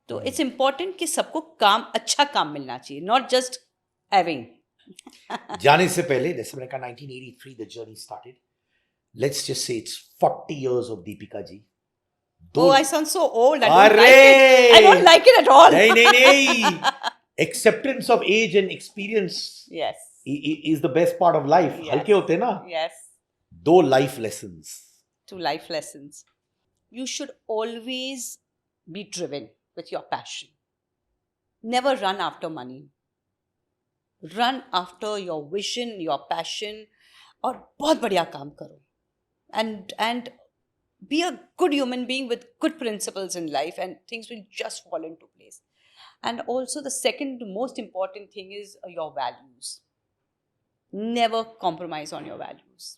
तो इट्स इम्पॉर्टेंट कि सबको काम, अच्छा काम मिलना चाहिए, नॉट जस्ट हैविंग. जाने से पहले, जैसे मैंने कहा 1983 the journey started. Let's just say it's 40 years of Deepika ji. Oh, I sound so old. I don't like it. I don't like it at all. नहीं. Acceptance of age and experience. Yes. Is the best part of life. Yes. हल्के होते ना? Yes. 2 life lessons. 2 life lessons. You should always be driven with your passion. Never run after money. Run after your vision, your passion, और बहुत बढ़िया काम करो. And be a good human being with good principles in life, and things will just fall into place. And also the second most important thing is your values. Never compromise on your values.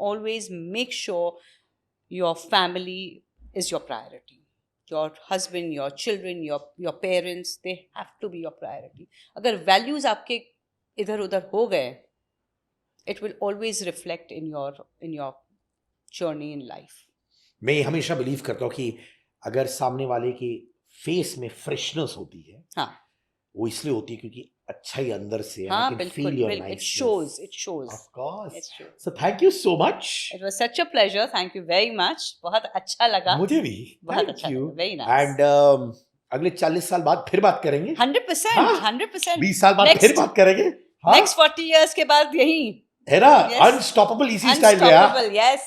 Always make sure your family is your priority. Your husband, your children, your parents, they have to be your priority. अगर values आपके इधर उधर हो गए, it will always reflect in your journey in life. मैं हमेशा believe करता हूँ कि अगर सामने वाले के फेस में फ्रेशनेस होती है, हाँ, वो इसलिए होती है क्योंकि अच्छा ही अंदर से है. हाँ, I can बिल्कुल, feel your बिल्कुल. niceness. It shows. Of course. It shows. So thank you so much. It was such a pleasure. Thank you very much. बहुत अच्छा लगा. मुझे भी. बहुत Thank अच्छा you. लगा. Very nice. And अगले 40 साल बाद फिर बात करेंगे, 100%, हाँ? 100%. 20 साल बाद Next- फिर बात करेंगे, हाँ? Next 40 years के बाद यही. है ना, Yes. अनस्टॉपेबल इसी स्टाइल में, हाँ? Unstoppable, yes.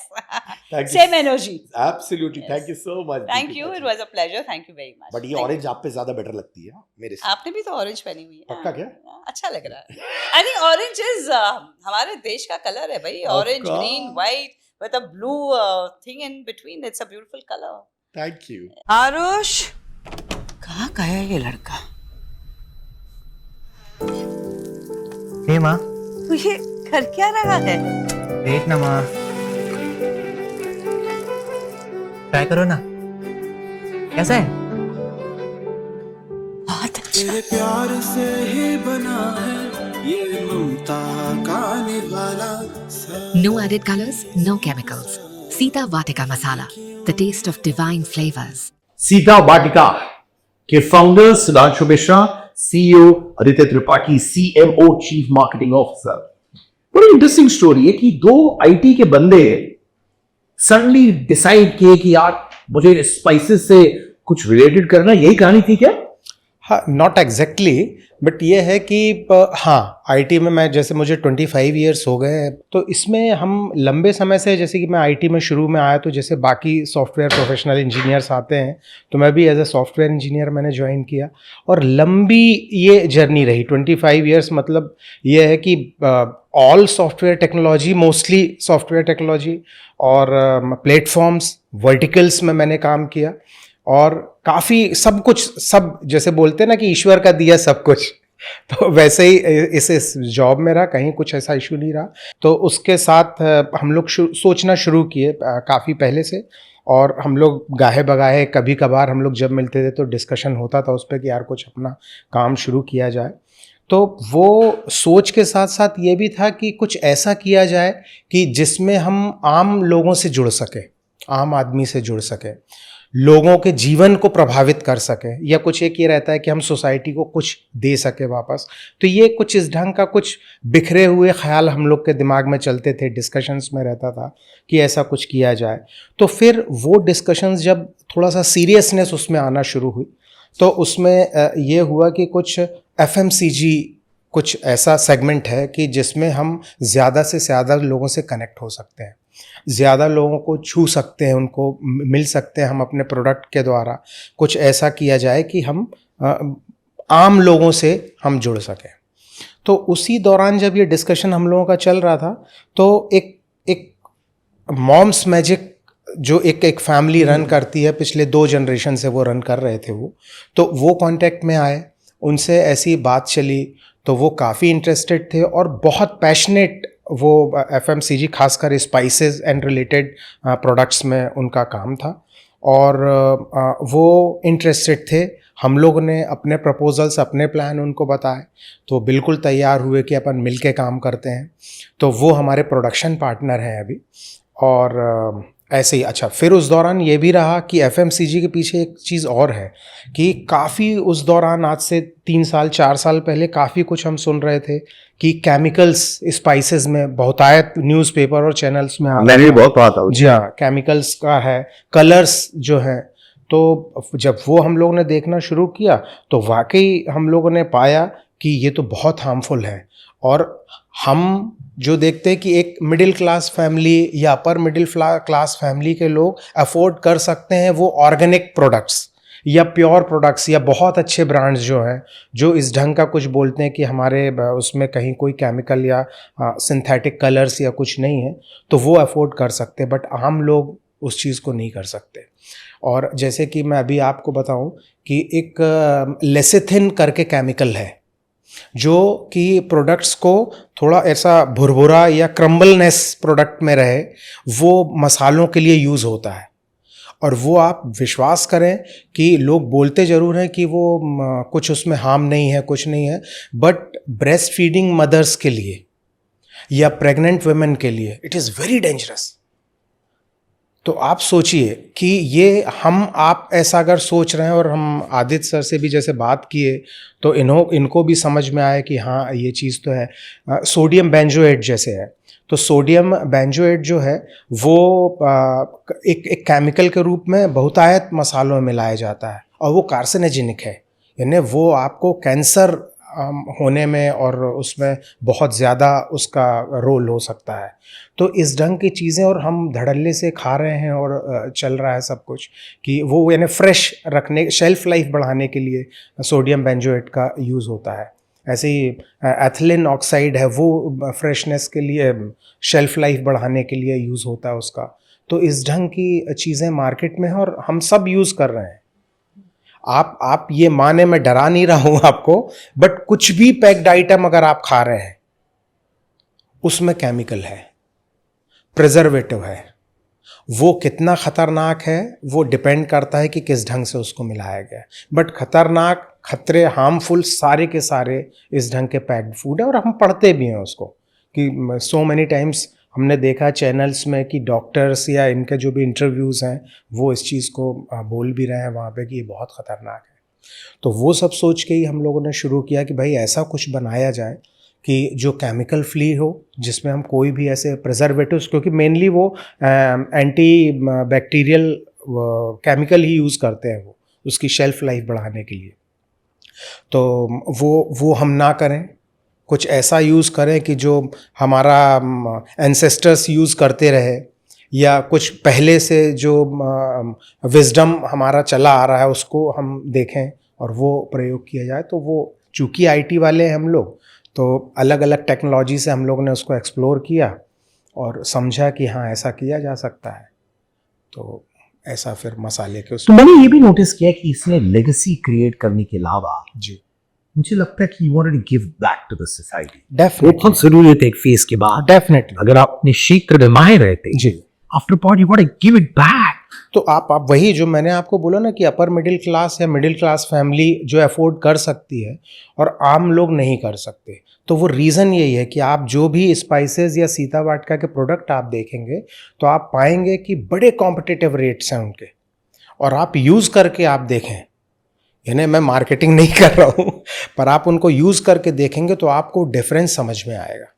Thank you. Same energy. Absolutely, Yes. thank you so much. Thank you. It was a pleasure. Thank you very much. But ये Thank ऑरेंज आप पे ज्यादा बेटर लगती है मेरे you. से। आपने भी तो ऑरेंज पहनी हुई है. पक्का क्या? अच्छा लग रहा है. I think orange is हमारे देश का कलर है भाई. Orange, course. green, white with a blue thing in between. It's a beautiful color. Thank you. Aarush, कहाँ गया ये लड़का? हे माँ, तू ये कर क्या रहा है? देख ना माँ, ट्राई करो ना, कैसा है? बहुत अच्छा. तेरे प्यार से ही बना है ये ममता का निवाला। No added colors, no chemicals. Sita Vatika Masala, the taste of divine flavors. Sita वाटिका के founder Sudhanshu Mishra, CEO Aditya Tripathi, CMO chief marketing officer. बड़ी इंटरेस्टिंग स्टोरी है कि दो आईटी के बंदे सडनली डिसाइड किए कि यार मुझे स्पाइसेस से कुछ रिलेटेड करना, यही कहानी थी क्या? हाँ, नॉट एग्जैक्टली, बट ये है कि हाँ, आईटी में मैं, जैसे मुझे 25 इयर्स हो गए हैं, तो इसमें हम लंबे समय से, जैसे कि मैं आईटी में शुरू में आया तो जैसे बाकी सॉफ्टवेयर प्रोफेशनल इंजीनियर्स आते हैं, तो मैं भी एज ए सॉफ्टवेयर इंजीनियर मैंने ज्वाइन किया और लंबी ये जर्नी रही। 25 इयर्स मतलब ये है कि all software technology, mostly software technology और प्लेटफॉर्म्स, वर्टिकल्स में मैंने काम किया और काफ़ी सब कुछ, सब जैसे बोलते हैं ना कि ईश्वर का दिया सब कुछ, तो वैसे ही इस जॉब में रहा, कहीं कुछ ऐसा इशू नहीं रहा। तो उसके साथ हम लोग सोचना शुरू किए काफ़ी पहले से, और हम लोग गाहे बगाहे कभी कभार हम लोग जब मिलते थे तो डिस्कशन होता था उस पर कि यार कुछ अपना काम शुरू किया जाए। तो वो सोच के साथ साथ ये भी था कि कुछ ऐसा किया जाए कि जिसमें हम आम लोगों से जुड़ सके, आम आदमी से जुड़ सके, लोगों के जीवन को प्रभावित कर सके, या कुछ एक ये रहता है कि हम सोसाइटी को कुछ दे सके वापस। तो ये कुछ इस ढंग का कुछ बिखरे हुए ख्याल हम लोग के दिमाग में चलते थे, डिस्कशंस में रहता था कि ऐसा कुछ किया जाए। तो फिर वो डिस्कशंस जब थोड़ा सा सीरियसनेस उसमें आना शुरू हुई, तो उसमें ये हुआ कि कुछ एफएमसीजी कुछ ऐसा सेगमेंट है कि जिसमें हम ज़्यादा से ज़्यादा लोगों से कनेक्ट हो सकते हैं, ज़्यादा लोगों को छू सकते हैं, उनको मिल सकते हैं हम अपने प्रोडक्ट के द्वारा। कुछ ऐसा किया जाए कि हम आम लोगों से हम जुड़ सकें। तो उसी दौरान जब ये डिस्कशन हम लोगों का चल रहा था, तो एक मॉम्स मैजिक जो एक फैमिली रन करती है, पिछले 2 जनरेशन से वो रन कर रहे थे वो कांटेक्ट में आए, उनसे ऐसी बात चली, तो वो काफ़ी इंटरेस्टेड थे और बहुत पैशनेट वो एफएमसीजी, खासकर स्पाइसेस एंड रिलेटेड प्रोडक्ट्स में उनका काम था, और वो इंटरेस्टेड थे। हम लोगों ने अपने प्रपोजल्स, अपने प्लान उनको बताए, तो बिल्कुल तैयार हुए कि अपन मिल के काम करते हैं। तो वो हमारे प्रोडक्शन पार्टनर हैं अभी। और ऐसे ही अच्छा, फिर उस दौरान ये भी रहा कि एफएमसीजी के पीछे एक चीज़ और है कि काफ़ी उस दौरान, आज से 3 साल 4 साल पहले, काफ़ी कुछ हम सुन रहे थे कि केमिकल्स स्पाइसेस में बहुतायत न्यूज़पेपर और चैनल्स में आ मैंने भी बहुत पढ़ा था। जी हाँ, केमिकल्स का है, कलर्स जो हैं। तो जब वो हम लोगों ने देखना शुरू किया तो वाकई हम लोगों ने पाया कि ये तो बहुत हार्मफुल है। और हम जो देखते हैं कि एक मिडिल क्लास फैमिली या अपर मिडिल क्लास फैमिली के लोग अफोर्ड कर सकते हैं वो ऑर्गेनिक प्रोडक्ट्स या प्योर प्रोडक्ट्स या बहुत अच्छे ब्रांड्स जो हैं, जो इस ढंग का कुछ बोलते हैं कि हमारे उसमें कहीं कोई केमिकल या सिंथेटिक कलर्स या कुछ नहीं है, तो वो अफोर्ड कर सकते हैं, बट आम लोग उस चीज़ को नहीं कर सकते। और जैसे कि मैं अभी आपको बताऊं कि एक लेसिथिन करके केमिकल है जो कि प्रोडक्ट्स को थोड़ा ऐसा भुरभुरा या क्रम्बलनेस प्रोडक्ट में रहे, वो मसालों के लिए यूज़ होता है। और वो आप विश्वास करें कि लोग बोलते ज़रूर हैं कि वो कुछ उसमें हार्म नहीं है, कुछ नहीं है, बट ब्रेस्ट फीडिंग मदर्स के लिए या प्रेग्नेंट वुमेन के लिए इट इज़ वेरी डेंजरस। तो आप सोचिए कि ये आप ऐसा अगर सोच रहे हैं, और हम आदित्य सर से भी जैसे बात किए तो इनको भी समझ में आया कि हाँ ये चीज़ तो है। सोडियम बेंजोएट जैसे है, तो सोडियम बेंजोएट जो है वो एक केमिकल के रूप में बहुतायत मसालों में मिलाया जाता है और वो कार्सिनोजेनिक है, यानी वो आपको कैंसर होने में और उसमें बहुत ज़्यादा उसका रोल हो सकता है। तो इस ढंग की चीज़ें और हम धड़ल्ले से खा रहे हैं और चल रहा है सब कुछ कि वो यानी फ्रेश रखने, शेल्फ लाइफ बढ़ाने के लिए सोडियम बेंजोएट का यूज़ होता है। ऐसे ही एथिलीन ऑक्साइड है, वो फ्रेशनेस के लिए, शेल्फ लाइफ बढ़ाने के लिए यूज़ होता है उसका। तो इस ढंग की चीज़ें मार्केट में हैं और हम सब यूज़ कर रहे हैं। आप ये माने, मैं डरा नहीं रहा हूँ आपको, बट कुछ भी पैक्ड आइटम अगर आप खा रहे हैं उसमें केमिकल है, प्रिजर्वेटिव है। वो कितना खतरनाक है वो डिपेंड करता है कि किस ढंग से उसको मिलाया गया है। बट खतरनाक, खतरे, हार्मफुल सारे के सारे इस ढंग के पैक्ड फूड है और हम पढ़ते भी हैं उसको कि सो मेनी टाइम्स हमने देखा चैनल्स में कि डॉक्टर्स या इनके जो भी इंटरव्यूज़ हैं वो इस चीज़ को बोल भी रहे हैं वहाँ पे कि ये बहुत ख़तरनाक है। तो वो सब सोच के ही हम लोगों ने शुरू किया कि भाई ऐसा कुछ बनाया जाए कि जो केमिकल फ्री हो, जिसमें हम कोई भी ऐसे प्रिजर्वेटिव्स, क्योंकि मेनली वो एंटी बैक्टीरियल केमिकल ही यूज़ करते हैं वो उसकी शेल्फ लाइफ बढ़ाने के लिए। तो वो हम ना करें, कुछ ऐसा यूज़ करें कि जो हमारा एंसेस्टर्स यूज़ करते रहे, या कुछ पहले से जो विजडम हमारा चला आ रहा है उसको हम देखें और वो प्रयोग किया जाए। तो वो चूँकि आईटी वाले हैं हम लोग, तो अलग अलग टेक्नोलॉजी से हम लोग ने उसको एक्सप्लोर किया और समझा कि हाँ ऐसा किया जा सकता है। तो ऐसा फिर मसाले के तो मैंने ये भी नोटिस किया कि इसने लेगेसी क्रिएट करने के अलावा जी मुझे लगता है कि you wanted to give back to the society. Definitely बहुत जरूरी है एक फेस के बाद। डेफिनेटली अगर आप अपने क्षेत्र में माहिर रहते जी। After part you want to give it back. तो आप वही जो मैंने आपको बोला ना कि अपर मिडिल क्लास या मिडिल क्लास फैमिली जो अफोर्ड कर सकती है और आम लोग नहीं कर सकते, तो वो रीज़न यही है कि आप जो भी स्पाइसेस या सीता वाटिका के प्रोडक्ट आप देखेंगे तो आप पाएंगे कि बड़े कॉम्पिटिटिव रेट्स हैं उनके, और आप यूज़ करके आप देखें, यानी मैं मार्केटिंग नहीं कर रहा हूँ, पर आप उनको यूज़ करके देखेंगे तो आपको डिफरेंस समझ में आएगा।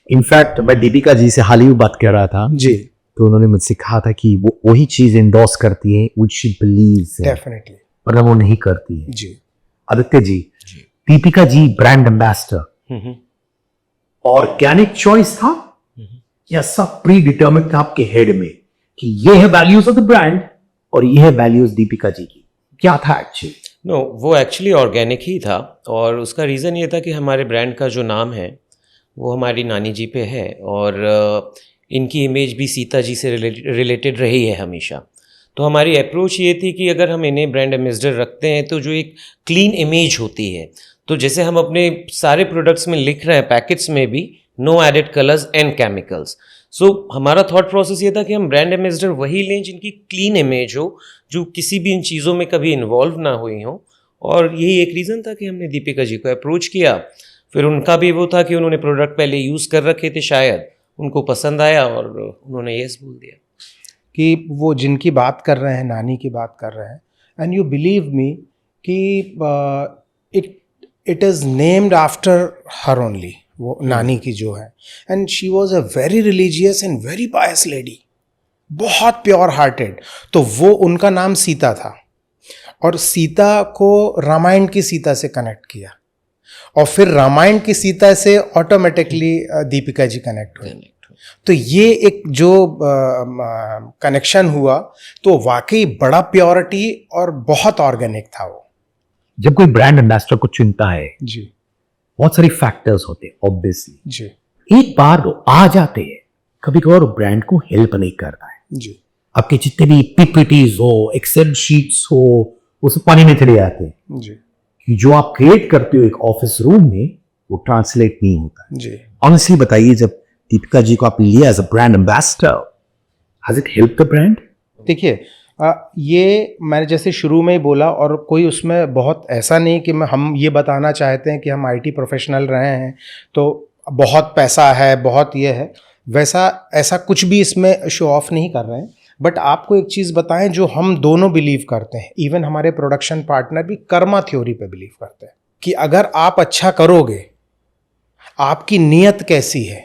इनफैक्ट मैं दीपिका जी से हाल ही में बात कर रहा था जी तो उन्होंने मुझसे कहा था कि वो वही चीज इंडोर्स करती है which she believes in, definitely वरना वो नहीं करती है। जी Aditya ji, Deepika ji brand ambassador, organic choice था या सब प्री डिटर्मिन्ड था आपके हेड में कि ये है वैल्यूज ऑफ द ब्रांड और ये है वैल्यूज दीपिका जी की? क्या था एक्चुअली? नो, वो एक्चुअली ऑर्गेनिक ही था और उसका रीज़न ये था कि हमारे ब्रांड का जो नाम है वो हमारी नानी जी पे है और इनकी इमेज भी सीता जी से रिलेटेड रही है हमेशा। तो हमारी अप्रोच ये थी कि अगर हम इन्हें ब्रांड एम्बेसडर रखते हैं तो जो एक क्लीन इमेज होती है, तो जैसे हम अपने सारे प्रोडक्ट्स में लिख रहे हैं पैकेट्स में भी no added colours and chemicals, so हमारा थॉट प्रोसेस ये था कि हम ब्रांड एम्बेसडर वही लें जिनकी क्लीन इमेज हो, जो किसी भी इन चीज़ों में कभी इन्वॉल्व ना हुई हो। और यही एक रीज़न था कि हमने दीपिका जी को अप्रोच किया। फिर उनका भी वो था कि उन्होंने प्रोडक्ट पहले यूज़ कर रखे थे, शायद उनको पसंद आया और उन्होंने यस बोल दिया कि वो जिनकी बात कर रहे हैं, नानी की बात कर रहे हैं, एंड यू बिलीव मी कि it is named after her only, वो नानी की जो है, and she was a very religious and very Payas lady, बहुत प्योर हार्टेड। तो वो उनका नाम सीता था और सीता को रामायण की सीता से कनेक्ट किया और फिर रामायण की सीता से ऑटोमेटिकली दीपिका जी कनेक्ट हुए। तो ये एक जो कनेक्शन हुआ तो वाकई बड़ा प्योरिटी और बहुत ऑर्गेनिक था वो। जब कोई ब्रांड एम्बेसडर को चुनता है जी बहुत सारी फैक्टर्स होते हैं ऑब्वियसली। जी एक बार वो आ जाते हैं, कभी कभार ब्रांड को हेल्प नहीं करता है। जी आपके जितने भी पीपीटीज हो, एक्सेल शीट्स हो, वो सब पानी में चले जाते हैं जी कि जो आप क्रिएट करते हो एक ऑफिस रूम में वो ट्रांसलेट नहीं होता। जी ऑनेस्टली बताइए, जब दीपिका जी को आप लिया as a brand ambassador, has it help the brand? देखिए ये मैंने जैसे शुरू में ही बोला, और कोई उसमें बहुत ऐसा नहीं कि हम ये बताना चाहते हैं कि हम आईटी प्रोफेशनल रहे हैं तो बहुत पैसा है, बहुत ये है, वैसा ऐसा कुछ भी इसमें शो ऑफ नहीं कर रहे हैं। बट आपको एक चीज़ बताएं जो हम दोनों बिलीव करते हैं, इवन हमारे प्रोडक्शन पार्टनर भी कर्मा थ्योरी पे बिलीव करते हैं कि अगर आप अच्छा करोगे, आपकी नीयत कैसी है,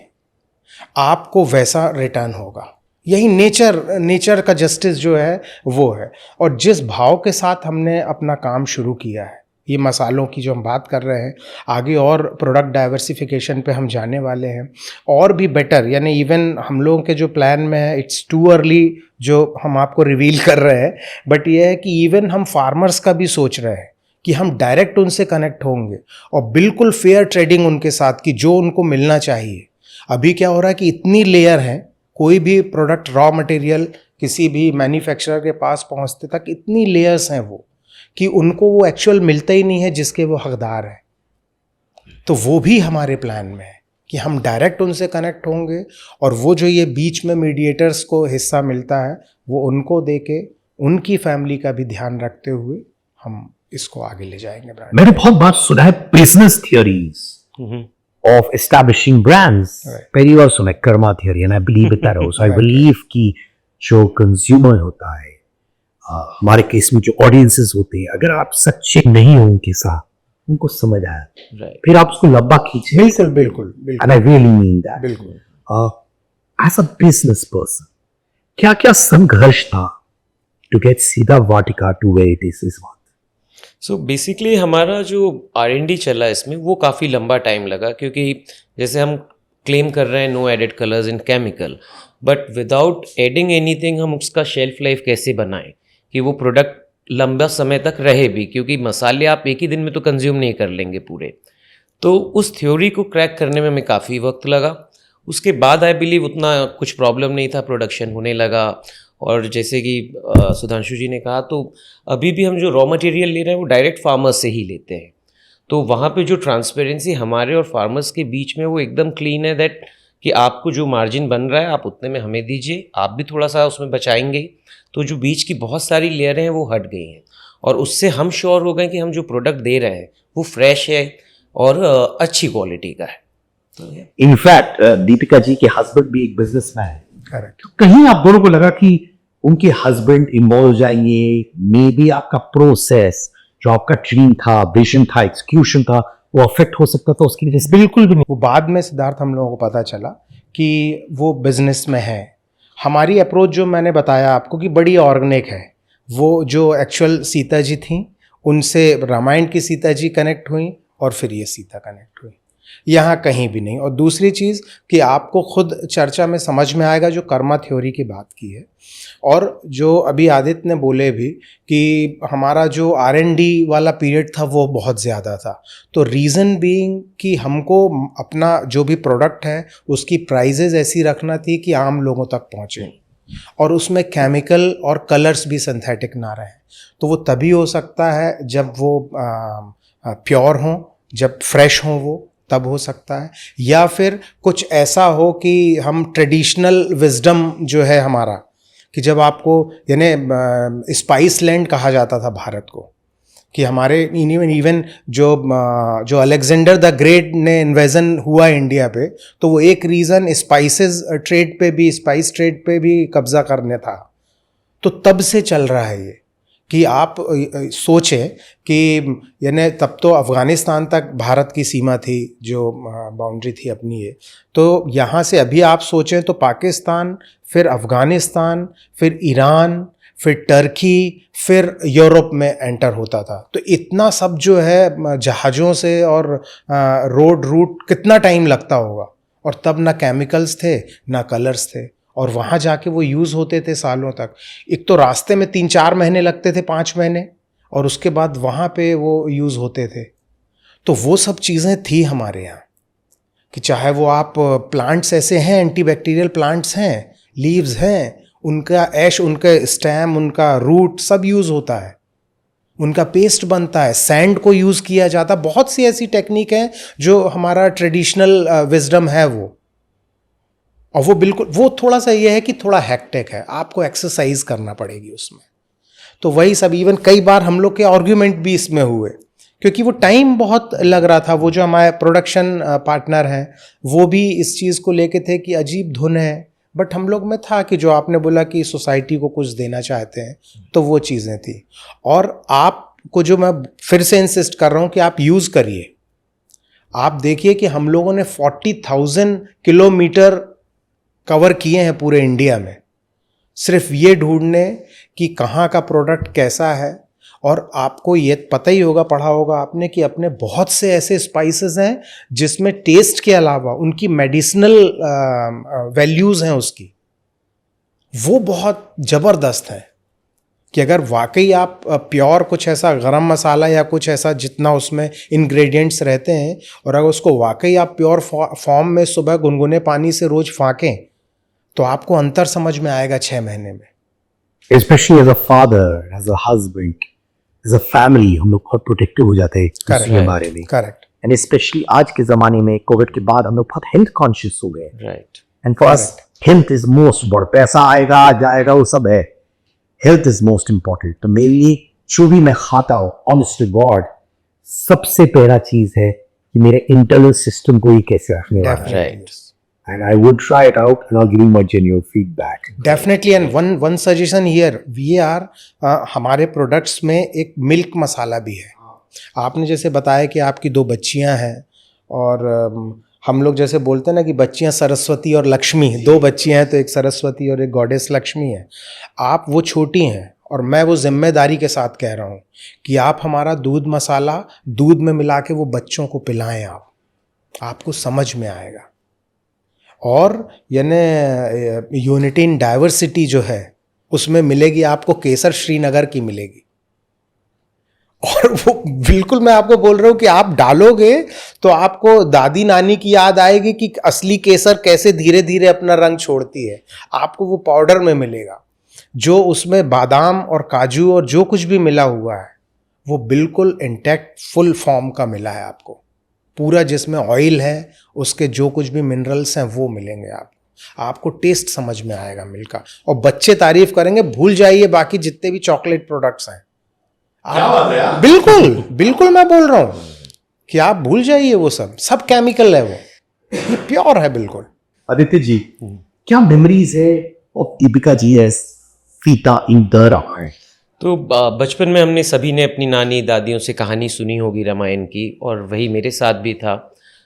आपको वैसा रिटर्न होगा। यही नेचर का जस्टिस जो है वो है। और जिस भाव के साथ हमने अपना काम शुरू किया है, ये मसालों की जो हम बात कर रहे हैं, आगे और प्रोडक्ट डाइवर्सिफिकेशन पे हम जाने वाले हैं और भी बेटर, यानी इवन हम लोगों के जो प्लान में है, इट्स टू अर्ली जो हम आपको रिवील कर रहे हैं, बट ये है कि इवन हम फार्मर्स का भी सोच रहे हैं कि हम डायरेक्ट उनसे कनेक्ट होंगे और बिल्कुल फेयर ट्रेडिंग उनके साथ कि जो उनको मिलना चाहिए। अभी क्या हो रहा है कि इतनी लेयर है, कोई भी प्रोडक्ट रॉ मटेरियल किसी भी मैन्युफैक्चरर के पास पहुंचते तक इतनी लेयर्स हैं वो कि उनको वो एक्चुअल मिलता ही नहीं है जिसके वो हकदार हैं। तो वो भी हमारे प्लान में है कि हम डायरेक्ट उनसे कनेक्ट होंगे और वो जो ये बीच में मीडिएटर्स को हिस्सा मिलता है वो उनको देके उनकी फैमिली का भी ध्यान रखते हुए हम इसको आगे ले जाएंगे ब्रांड। मैंने बहुत बार सुना है business theories of establishing brands. Right. पहली बार सुना है Karma theory, and I believe it that also. I Right. believe कि जो कंज्यूमर होता है, हमारे केस में जो ऑडियंसेस होते हैं, अगर आप सच्चे नहीं हो उनके साथ, उनको समझ आया, राइट फिर आप उसको लंबा खींचे। बिल्कुल बिल्कुल बिल्कुल And I really mean that. बिल्कुल। As a business person, क्या क्या संघर्ष था to get सीधा वाटिका to where it is वक्त? सो बेसिकली हमारा जो R&D चला इसमें वो काफ़ी लंबा टाइम लगा, क्योंकि जैसे हम क्लेम कर रहे हैं no added colours in chemical, but without adding anything हम उसका शेल्फ लाइफ कैसे बनाएं कि वो प्रोडक्ट लंबा समय तक रहे भी, क्योंकि मसाले आप एक ही दिन में तो कंज्यूम नहीं कर लेंगे पूरे। तो उस थ्योरी को क्रैक करने में हमें काफ़ी वक्त लगा। उसके बाद आई बिलीव उतना कुछ प्रॉब्लम नहीं था, प्रोडक्शन होने लगा। और जैसे कि सुधांशु जी ने कहा, तो अभी भी हम जो रॉ मटेरियल ले रहे हैं वो डायरेक्ट फार्मर्स से ही लेते हैं। तो वहाँ पे जो ट्रांसपेरेंसी हमारे और फार्मर्स के बीच में वो एकदम क्लीन है, दैट कि आपको जो मार्जिन बन रहा है आप उतने में हमें दीजिए, आप भी थोड़ा सा उसमें बचाएंगे। तो जो बीच की बहुत सारी लेयरें हैं वो हट गई हैं और उससे हम श्योर हो गए कि हम जो प्रोडक्ट दे रहे हैं वो फ्रेश है और अच्छी क्वालिटी का है। तो इनफैक्ट दीपिका जी के हस्बैंड भी एक बिजनेसमैन है। करेक्ट। कहीं आप दोनों को लगा कि उनके हस्बैंड इन्वॉल्व जाएंगे, मे बी आपका प्रोसेस जो आपका ड्रीम था, विजन था, एक्सक्यूशन था, वो अफेक्ट हो सकता था उसकी वजह से? बिल्कुल भी नहीं। वो बाद में सिद्धार्थ हम लोगों को पता चला कि वो बिजनेस में है। हमारी अप्रोच जो मैंने बताया आपको कि बड़ी ऑर्गेनिक है, वो जो एक्चुअल सीता जी थी उनसे रामायण की सीता जी कनेक्ट हुई और फिर ये सीता कनेक्ट हुई, यहाँ कहीं भी नहीं। और दूसरी चीज़ कि आपको खुद चर्चा में समझ में आएगा जो कर्मा थ्योरी की बात की है, और जो अभी आदित्य ने बोले भी कि हमारा जो R&D वाला पीरियड था वो बहुत ज़्यादा था। तो रीज़न बीइंग कि हमको अपना जो भी प्रोडक्ट है उसकी प्राइजेज़ ऐसी रखना थी कि आम लोगों तक पहुँचे और उसमें केमिकल और कलर्स भी सिंथेटिक ना रहें। तो वो तभी हो सकता है जब वो प्योर हों, जब फ्रेश हों, वो तब हो सकता है, या फिर कुछ ऐसा हो कि हम ट्रेडिशनल विजडम जो है हमारा, कि जब आपको यानी स्पाइस लैंड कहा जाता था भारत को, कि हमारे इवन जो अलेक्जेंडर द ग्रेट ने इन्वेजन हुआ इंडिया पे, तो वो एक रीज़न स्पाइसेस ट्रेड पे भी, स्पाइस ट्रेड पे भी कब्जा करने था। तो तब से चल रहा है ये कि आप सोचें कि यानी तब तो अफ़गानिस्तान तक भारत की सीमा थी, जो बाउंड्री थी अपनी ये। तो यहाँ से अभी आप सोचें तो पाकिस्तान, फिर अफ़गानिस्तान, फिर ईरान, फिर टर्की, फिर यूरोप में एंटर होता था। तो इतना सब जो है जहाज़ों से और रोड रूट कितना टाइम लगता होगा, और तब ना केमिकल्स थे ना कलर्स थे, और वहाँ जाके वो यूज़ होते थे सालों तक। एक तो रास्ते में 3-4 महीने लगते थे, 5 महीने, और उसके बाद वहाँ पे वो यूज़ होते थे। तो वो सब चीज़ें थी हमारे यहाँ, कि चाहे वो आप प्लांट्स ऐसे हैं, एंटीबैक्टीरियल प्लांट्स हैं, लीव्स हैं, उनका ऐश, उनका स्टेम, उनका रूट सब यूज़ होता है, उनका पेस्ट बनता है, सैंड को यूज़ किया जाता है। बहुत सी ऐसी टेक्निक है जो हमारा ट्रेडिशनल विजडम है वो। और वो बिल्कुल, वो थोड़ा सा ये है कि थोड़ा हैक्टिक है, आपको एक्सरसाइज करना पड़ेगी उसमें। तो वही सब, इवन कई बार हम लोग के आर्ग्यूमेंट भी इसमें हुए, क्योंकि वो टाइम बहुत लग रहा था। वो जो हमारे प्रोडक्शन पार्टनर हैं वो भी इस चीज़ को लेके थे कि अजीब धुन है, बट हम लोग में था कि जो आपने बोला कि सोसाइटी को कुछ देना चाहते हैं, तो वो चीज़ें थी। और आपको जो मैं फिर से इंसिस्ट कर रहा हूँ कि आप यूज़ करिए। आप देखिए कि हम लोगों ने 40,000 किलोमीटर कवर किए हैं पूरे इंडिया में, सिर्फ ये ढूंढने कि कहाँ का प्रोडक्ट कैसा है। और आपको ये पता ही होगा, पढ़ा होगा आपने, कि अपने बहुत से ऐसे स्पाइसेस हैं जिसमें टेस्ट के अलावा उनकी मेडिसिनल वैल्यूज़ हैं उसकी, वो बहुत ज़बरदस्त है। कि अगर वाकई आप प्योर कुछ ऐसा गरम मसाला या कुछ ऐसा जितना उसमें इंग्रेडिएंट्स रहते हैं, और अगर उसको वाकई आप प्योर फॉर्म में सुबह गुनगुने पानी से रोज फाँकें, तो आपको अंतर समझ में आएगा 6 महीने में। Especially as a father, as a husband, as a family, हम लोग बहुत प्रोटेक्टिव हो जाते हैं दूसरे के बारे में। करेक्ट। एंड स्पेशली आज के जमाने में कोविड के बाद हम लोग बहुत हेल्थ कॉन्शियस हो गए। Right. And for us health is most important. पैसा आएगा जाएगा वो सब है, हेल्थ इज मोस्ट इम्पोर्टेंट। तो मेरे लिए जो भी मैं खाता हूँ, ऑनेस्ट टू गॉड, सबसे पहला चीज है कि मेरे इंटरनल सिस्टम को ही कैसे रखने वाला है। Right. And I would try it out and I'll give you my genuine feedback. Definitely, and one suggestion here, we are हमारे प्रोडक्ट्स में एक मिल्क मसाला भी है। आपने जैसे बताया कि आपकी 2 बच्चियां हैं, और हम लोग जैसे बोलते हैं ना कि बच्चियां सरस्वती और लक्ष्मी, 2 बच्चियां हैं तो एक सरस्वती और एक गॉडेस लक्ष्मी है। आप वो छोटी हैं, और मैं वो जिम्मेदारी के साथ कह रहा हूँ कि आप हमारा दूध मसाला दूध में मिला के वो बच्चों को पिलाएं। आपको समझ में आएगा। और यानी यूनिटी इन डाइवर्सिटी जो है उसमें मिलेगी आपको, केसर श्रीनगर की मिलेगी। और वो बिल्कुल मैं आपको बोल रहा हूँ कि आप डालोगे तो आपको दादी नानी की याद आएगी कि असली केसर कैसे धीरे धीरे अपना रंग छोड़ती है। आपको वो पाउडर में मिलेगा, जो उसमें बादाम और काजू और जो कुछ भी मिला हुआ है वो बिल्कुल इंटैक्ट फुल फॉर्म का मिला है आपको। पूरा जिसमें ऑयल है, उसके जो कुछ भी मिनरल्स हैं वो मिलेंगे आपको टेस्ट समझ में आएगा मिल्क का, और बच्चे तारीफ करेंगे। भूल जाइए बाकी जितने भी चॉकलेट प्रोडक्ट्स हैं। आप बिल्कुल बिल्कुल मैं बोल रहा हूँ कि आप भूल जाइए, वो सब केमिकल है, वो ये प्योर है बिल्कुल। आदित्य जी, क्या मेमोरीज है of Deepika ji as Sita in the Ramayan? तो बचपन में हमने सभी ने अपनी नानी दादियों से कहानी सुनी होगी रामायण की, और वही मेरे साथ भी था।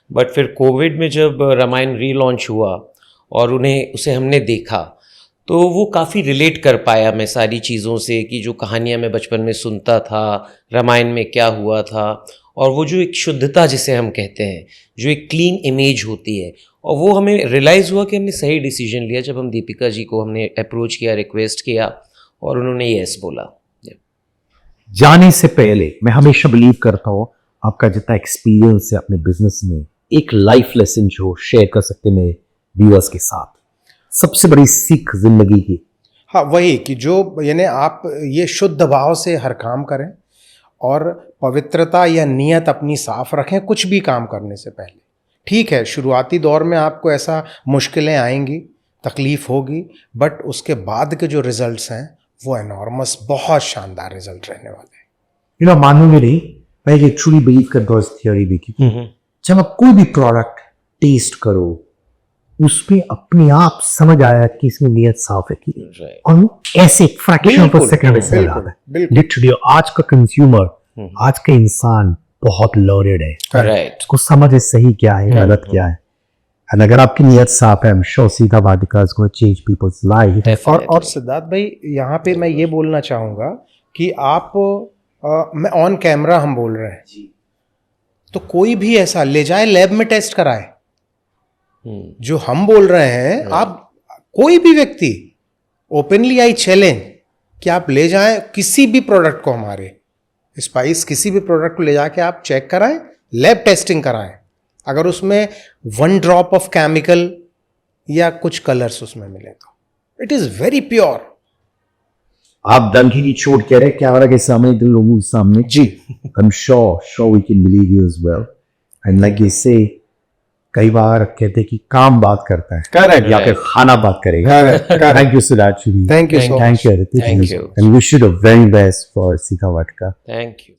बट फिर कोविड में जब रामायण रीलॉन्च हुआ और उसे हमने देखा, तो वो काफ़ी रिलेट कर पाया मैं सारी चीज़ों से, कि जो कहानियाँ मैं बचपन में सुनता था, रामायण में क्या हुआ था, और वो जो एक शुद्धता जिसे हम कहते हैं, जो एक क्लीन इमेज होती है, और वो हमें रियलाइज़ हुआ कि हमने सही डिसीजन लिया जब हम दीपिका जी को हमने अप्रोच किया, रिक्वेस्ट किया, और उन्होंने येस बोला। जाने से पहले मैं हमेशा बिलीव करता हूँ आपका जितना एक्सपीरियंस है अपने बिजनेस में, एक लाइफ लेसन जो शेयर कर सकते मेरे व्यूअर्स के साथ, सबसे बड़ी सीख जिंदगी की। हाँ, वही कि जो यानी आप ये शुद्ध भाव से हर काम करें, और पवित्रता या नियत अपनी साफ रखें कुछ भी काम करने से पहले। ठीक है, शुरुआती दौर में आपको ऐसा मुश्किलें आएंगी, तकलीफ होगी, बट उसके बाद के जो रिजल्ट्स हैं वो एनॉर्मस, बहुत शानदार रिजल्ट रहने वाले हैं। मानोगे नहीं, मैं ये ट्रूली बिलीव करता हूँ इस थियोरी भी कि जब आप कोई भी प्रोडक्ट टेस्ट करो, उसमें अपने आप समझ आया कि इसमें नियत साफ है कि, और ऐसे फ्रैक्शन ऑफ अ सेकंड में समझ आता है। लिटरली आज का कंज्यूमर, आज का इंसान बहुत लर्नेड है, राइट, उसको समझ है सही क्या है, गलत क्या है। And अगर आपकी नियत साफ है, I'm sure Sita Vatika is going to change people's life. और सिद्धार्थ भाई, यहाँ पे मैं ये बोलना चाहूँगा कि आप मैं ऑन कैमरा हम बोल रहे हैं, तो कोई भी ऐसा ले जाए लैब में टेस्ट कराए। जो हम बोल रहे हैं, आप कोई भी व्यक्ति ओपनली आई चैलेंज कि आप ले जाएं किसी भी प्रोडक्ट को, हमारे स्पाइस किसी भी प्रोडक्ट को ले जाके आप चेक कराएं, लैब टेस्टिंग कराएं। अगर उसमें 1 ड्रॉप ऑफ केमिकल या कुछ कलर्स उसमें मिले तो इट इज वेरी प्योर। आप डंकी की चोट कह रहे कैमरा के सामने, दो लोगों के सामने जी। I'm sure we can believe you as well. And like you say, कई बार कहते हैं कि काम बात करता है, करेक्ट, या फिर खाना बात करेगा। Thank you Siddharth Shuri. Thank you so much. Thank you Aditya. Thank you. And wish you the very best for Sita Vatika. Thank you.